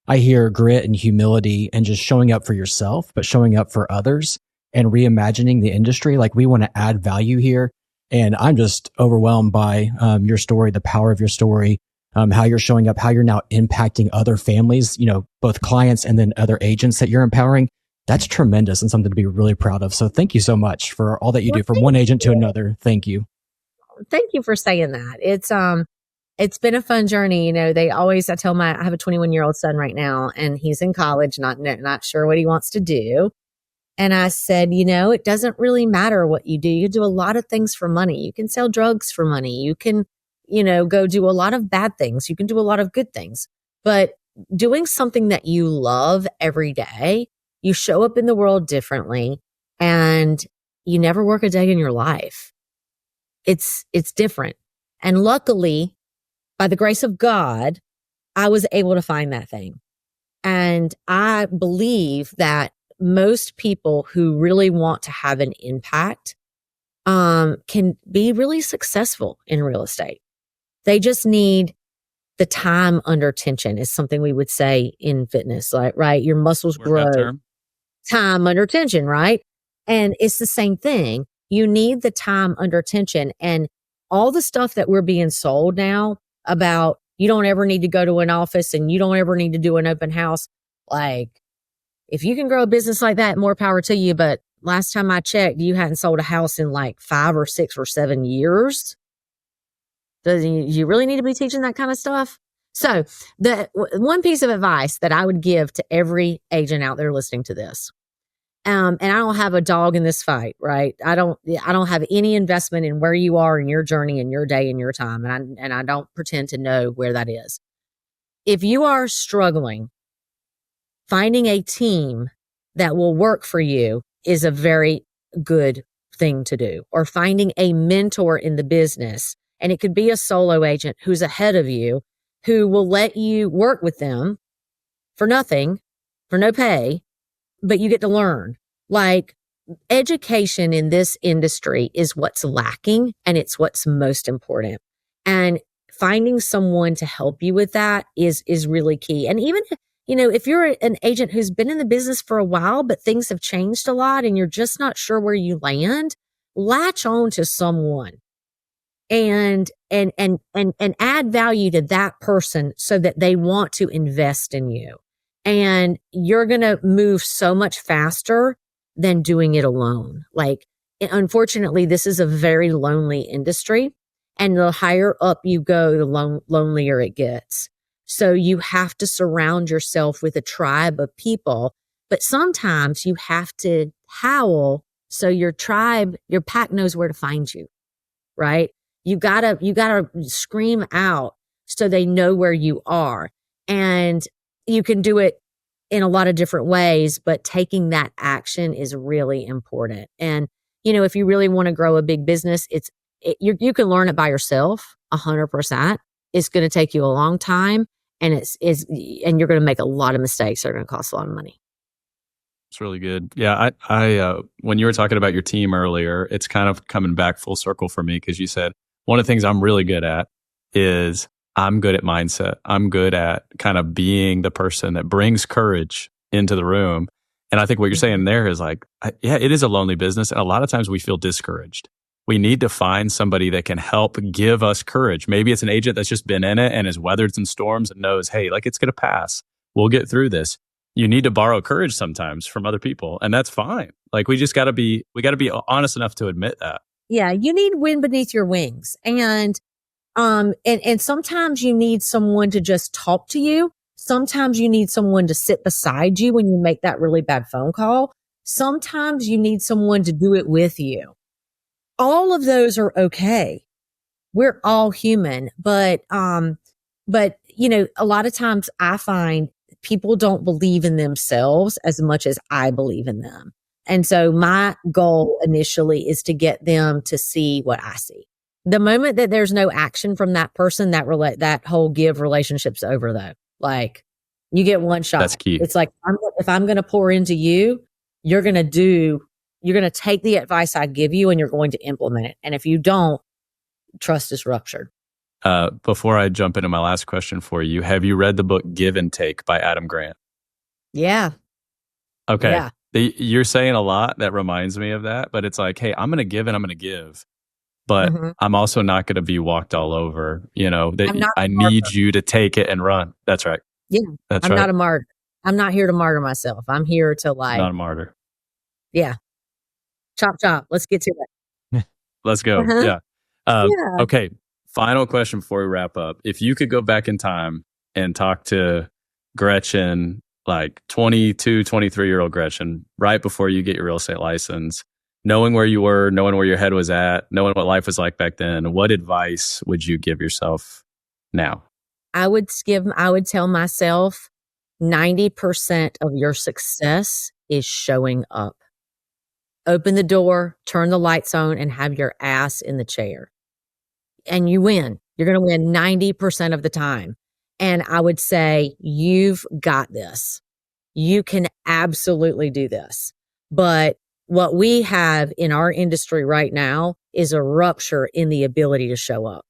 I hear grit and humility and just showing up for yourself, but showing up for others and reimagining the industry. Like, we want to add value here. And I'm just overwhelmed by your story, the power of your story, how you're showing up, how you're now impacting other families, both clients and then other agents that you're empowering. That's tremendous and something to be really proud of. So thank you so much for all that you do from one agent to another. Thank you. Thank you for saying that. It's been a fun journey. I have a 21-year-old son right now, and he's in college, not sure what he wants to do. And I said, it doesn't really matter what you do. You do a lot of things for money. You can sell drugs for money. You can, go do a lot of bad things. You can do a lot of good things. But doing something that you love every day, you show up in the world differently, and you never work a day in your life. It's different. And luckily, by the grace of God, I was able to find that thing. And I believe that most people who really want to have an impact can be really successful in real estate. They just need the time under tension, is something we would say in fitness, like, right? Your muscles grow. Time under tension, right? And it's the same thing. You need the time under tension. And all the stuff that we're being sold now about, you don't ever need to go to an office and you don't ever need to do an open house. Like, if you can grow a business like that, more power to you. But last time I checked, you hadn't sold a house in like 5 or 6 or 7 years. Do you really need to be teaching that kind of stuff? So the one piece of advice that I would give to every agent out there listening to this, and I don't have a dog in this fight, right? I don't have any investment in where you are in your journey and your day and your time. And I don't pretend to know where that is. If you are struggling, finding a team that will work for you is a very good thing to do. Or finding a mentor in the business. And it could be a solo agent who's ahead of you, who will let you work with them for nothing, for no pay, but you get to learn. Like, education in this industry is what's lacking, and it's what's most important. And finding someone to help you with that is really key. And even, if you're an agent who's been in the business for a while, but things have changed a lot and you're just not sure where you land, latch on to someone and add value to that person so that they want to invest in you. And you're going to move so much faster than doing it alone. Like, unfortunately, this is a very lonely industry, and the higher up you go, the lonelier it gets. So you have to surround yourself with a tribe of people, but sometimes you have to howl so your tribe, your pack knows where to find you, right? You gotta scream out so they know where you are. And you can do it in a lot of different ways, but taking that action is really important. And, if you really want to grow a big business, you can learn it by yourself 100%. It's going to take you a long time, and and you're going to make a lot of mistakes that are going to cost a lot of money. It's really good. Yeah. I when you were talking about your team earlier, it's kind of coming back full circle for me, because you said one of the things I'm really good at is I'm good at mindset. I'm good at kind of being the person that brings courage into the room. And I think what you're saying there is like, it is a lonely business. And a lot of times we feel discouraged. We need to find somebody that can help give us courage. Maybe it's an agent that's just been in it and has weathered some storms and knows, hey, like, it's going to pass. We'll get through this. You need to borrow courage sometimes from other people. And that's fine. Like, we got to be honest enough to admit that. Yeah. You need wind beneath your wings. And And sometimes you need someone to just talk to you. Sometimes you need someone to sit beside you when you make that really bad phone call. Sometimes you need someone to do it with you. All of those are okay. We're all human, but you know, a lot of times I find people don't believe in themselves as much as I believe in them. And so my goal initially is to get them to see what I see. The moment that there's no action from that person, that whole give relationship's over though. Like, you get one shot. That's key. It's like, if I'm going to pour into you, you're going to take the advice I give you and you're going to implement it. And if you don't, trust is ruptured. Before I jump into my last question for you, have you read the book Give and Take by Adam Grant? Yeah. Okay. Yeah. You're saying a lot that reminds me of that, but it's like, hey, I'm going to give and I'm going to give, but I'm also not going to be walked all over. You know, that I need you to take it and run. That's right. Yeah. That's I'm right. not a martyr. I'm not here to martyr myself. I'm here to Not a martyr. Yeah. Chop, chop. Let's get to it. Let's go. Yeah. Okay. Final question before we wrap up. If you could go back in time and talk to Gretchen, like 22, 23-year-old Gretchen, right before you get your real estate license, knowing where you were, knowing where your head was at, knowing what life was like back then, what advice would you give yourself now? I would tell myself 90% of your success is showing up. Open the door, turn the lights on, and have your ass in the chair. And you win. You're going to win 90% of the time. And I would say, you've got this. You can absolutely do this. But what we have in our industry right now is a rupture in the ability to show up.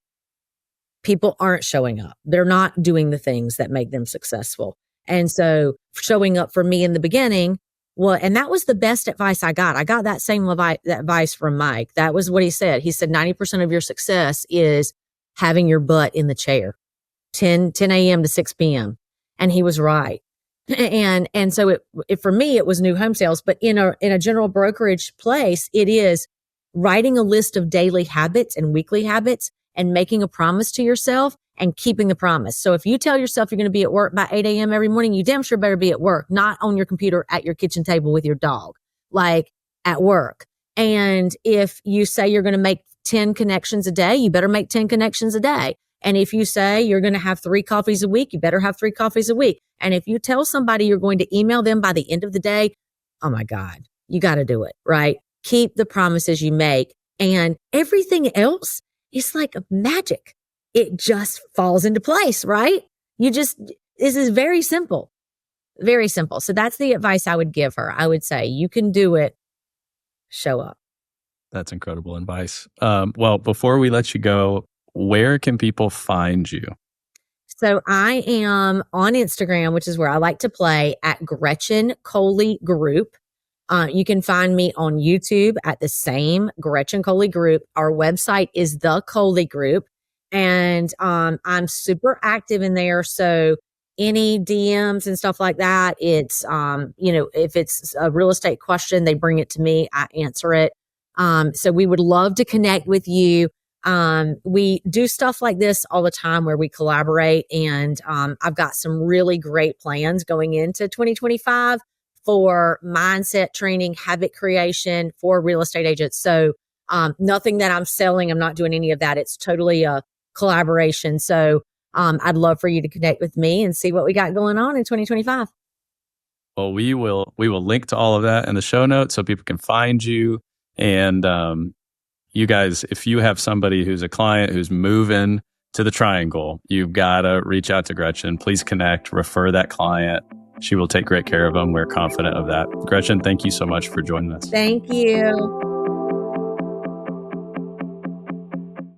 People aren't showing up. They're not doing the things that make them successful. And so showing up for me in the beginning, well, and that was the best advice I got. I got that same advice from Mike. That was what he said. He said 90% of your success is having your butt in the chair, 10 a.m. to 6 p.m. And he was right. And so it for me, it was new home sales. But in a general brokerage place, it is writing a list of daily habits and weekly habits and making a promise to yourself and keeping the promise. So if you tell yourself you're going to be at work by 8 a.m. every morning, you damn sure better be at work, not on your computer at your kitchen table with your dog, like at work. And if you say you're going to make 10 connections a day, you better make 10 connections a day. And if you say you're going to have 3 coffees a week, you better have 3 coffees a week. And if you tell somebody you're going to email them by the end of the day, oh my God, you got to do it, right? Keep the promises you make, and everything else is like magic. It just falls into place, right? This is very simple, very simple. So that's the advice I would give her. I would say, you can do it. Show up. That's incredible advice. Well, before we let you go, where can people find you? So I am on Instagram, which is where I like to play, at Gretchen Coley Group. You can find me on YouTube at the same Gretchen Coley Group. Our website is The Coley Group. And I'm super active in there. So any DMs and stuff like that, it's, if it's a real estate question, they bring it to me, I answer it. So we would love to connect with you. We do stuff like this all the time where we collaborate, and I've got some really great plans going into 2025 for mindset training, habit creation for real estate agents. So nothing that I'm selling, I'm not doing any of that. It's totally a collaboration. So I'd love for you to connect with me and see what we got going on in 2025. Well, we will link to all of that in the show notes so people can find you. And you guys, if you have somebody who's a client who's moving to the Triangle, you've got to reach out to Gretchen. Please connect, refer that client. She will take great care of them. We're confident of that. Gretchen, thank you so much for joining us. Thank you.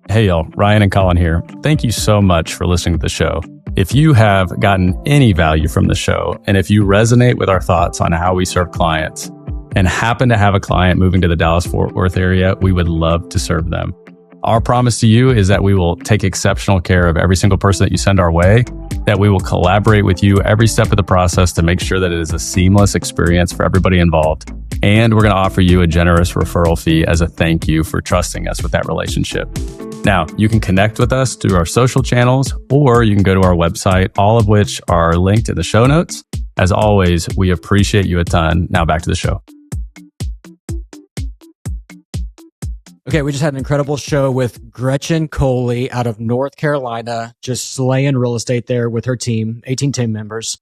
Hey y'all, Ryan and Collin here. Thank you so much for listening to the show. If you have gotten any value from the show, and if you resonate with our thoughts on how we serve clients and happen to have a client moving to the Dallas-Fort Worth area, we would love to serve them. Our promise to you is that we will take exceptional care of every single person that you send our way, that we will collaborate with you every step of the process to make sure that it is a seamless experience for everybody involved. And we're going to offer you a generous referral fee as a thank you for trusting us with that relationship. Now, you can connect with us through our social channels, or you can go to our website, all of which are linked in the show notes. As always, we appreciate you a ton. Now back to the show. Okay, we just had an incredible show with Gretchen Coley out of North Carolina, just slaying real estate there with her team, 18 team members.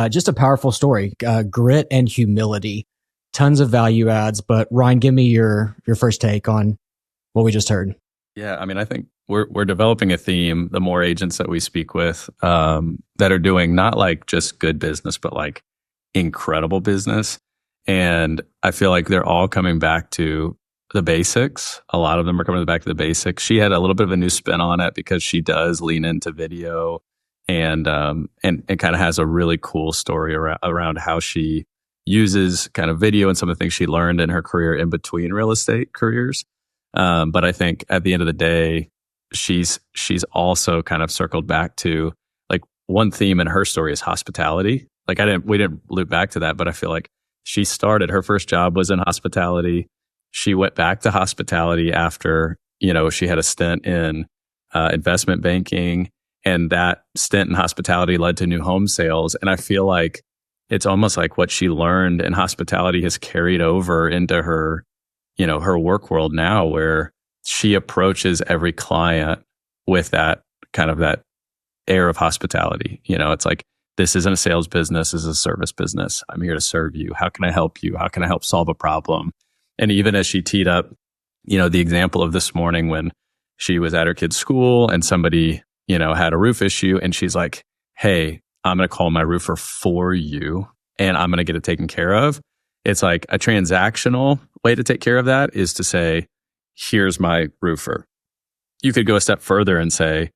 Just a powerful story, grit and humility, tons of value adds. But Ryan, give me your first take on what we just heard. Yeah, I mean, I think we're developing a theme, the more agents that we speak with that are doing not like just good business, but like incredible business. And I feel like they're all coming back to the basics. A lot of them are coming back to the basics. She had a little bit of a new spin on it because she does lean into video and kind of has a really cool story around how she uses kind of video and some of the things she learned in her career in between real estate careers. But I think at the end of the day, she's also kind of circled back to like one theme in her story is hospitality. Like we didn't loop back to that, but I feel like she started, her first job was in hospitality. She went back to hospitality after, she had a stint in investment banking, and that stint in hospitality led to new home sales. And I feel like it's almost like what she learned in hospitality has carried over into her, her work world now, where she approaches every client with that kind of that air of hospitality. It's like, this isn't a sales business, this is a service business. I'm here to serve you. How can I help you? How can I help solve a problem? And even as she teed up, the example of this morning when she was at her kid's school and somebody, had a roof issue, and she's like, hey, I'm going to call my roofer for you and I'm going to get it taken care of. It's like a transactional way to take care of that is to say, here's my roofer. You could go a step further and say,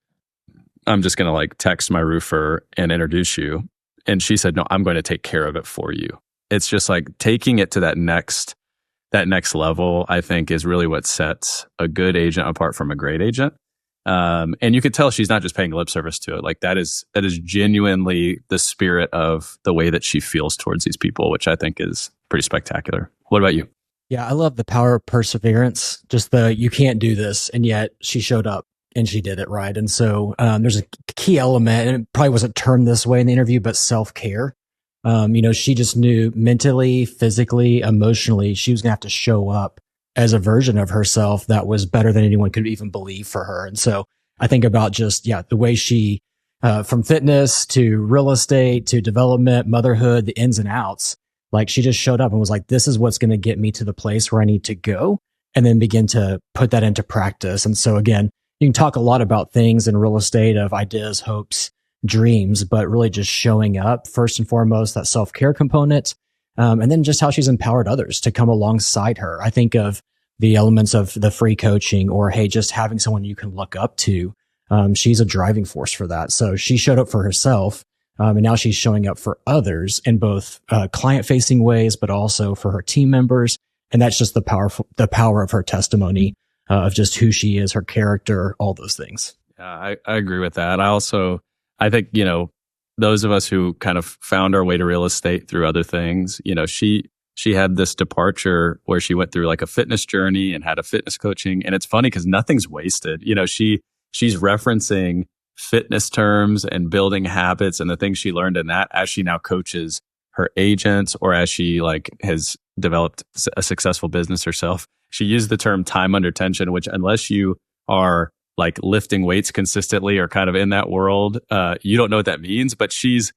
I'm just going to like text my roofer and introduce you. And she said, no, I'm going to take care of it for you. It's just like taking it to that next level, I think, is really what sets a good agent apart from a great agent. And you could tell she's not just paying lip service to it. Like that is genuinely the spirit of the way that she feels towards these people, which I think is pretty spectacular. What about you? Yeah, I love the power of perseverance. Just you can't do this, and yet she showed up and she did it, right? And so there's a key element, and it probably wasn't termed this way in the interview, but self-care. She just knew mentally, physically, emotionally, she was going to have to show up as a version of herself that was better than anyone could even believe for her. And so I think about just, the way she, from fitness to real estate to development, motherhood, the ins and outs, like she just showed up and was like, this is what's going to get me to the place where I need to go, and then begin to put that into practice. And so again, you can talk a lot about things in real estate of ideas, hopes, dreams, but really just showing up first and foremost, that self-care component. And then just how she's empowered others to come alongside her. I think of the elements of the free coaching or, hey, just having someone you can look up to. She's a driving force for that. So she showed up for herself. And now she's showing up for others in both client facing ways, but also for her team members. And that's just the power of her testimony of just who she is, her character, all those things. Yeah, I agree with that. I think, those of us who kind of found our way to real estate through other things, she had this departure where she went through like a fitness journey and had a fitness coaching. And it's funny because nothing's wasted. She's referencing fitness terms and building habits and the things she learned in that as she now coaches her agents, or as she like has developed a successful business herself. She used the term time under tension, which unless you are like lifting weights consistently or kind of in that world, you don't know what that means. But she's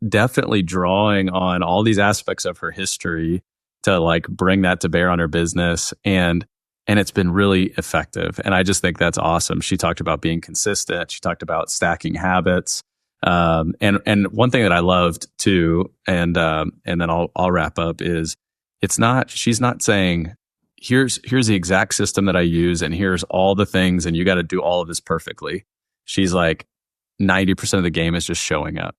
definitely drawing on all these aspects of her history to like bring that to bear on her business. And it's been really effective. And I just think that's awesome. She talked about being consistent. She talked about stacking habits. And one thing that I loved too, and then I'll wrap up, is she's not saying, here's the exact system that I use and here's all the things and you got to do all of this perfectly. She's like, 90% of the game is just showing up.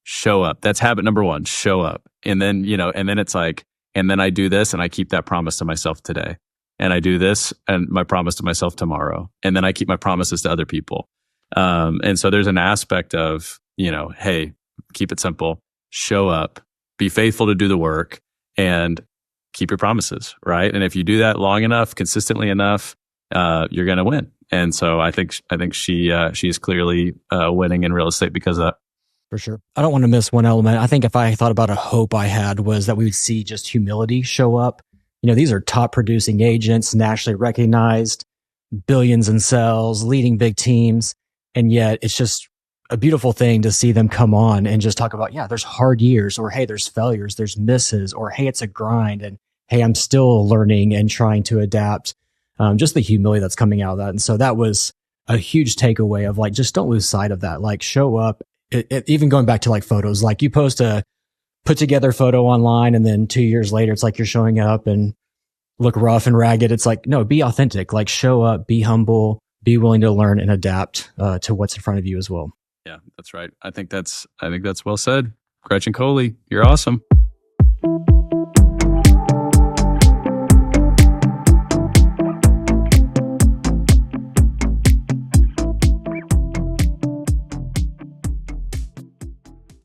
Show up. That's habit number one, show up. And then, and then it's like, and then I do this and I keep that promise to myself today. And I do this and my promise to myself tomorrow. And then I keep my promises to other people. And so there's an aspect of, hey, keep it simple, show up, be faithful to do the work, and keep your promises, right? And if you do that long enough, consistently enough, you're going to win. And so I think she's clearly winning in real estate because of that. For sure. I don't want to miss one element. I think if I thought about a hope I had was that we would see just humility show up. These are top producing agents, nationally recognized, billions in sales, leading big teams. And yet it's just a beautiful thing to see them come on and just talk about, yeah, there's hard years, or hey, there's failures, there's misses, or hey, it's a grind. And hey, I'm still learning and trying to adapt. Just the humility that's coming out of that. And so that was a huge takeaway of like, just don't lose sight of that. Like show up. Even going back to like photos, like you post a put together photo online and then 2 years later, it's like you're showing up and look rough and ragged. It's like, no, be authentic, like show up, be humble, be willing to learn and adapt to what's in front of you as well. Yeah, that's right. I think that's well said. Gretchen Coley, you're awesome.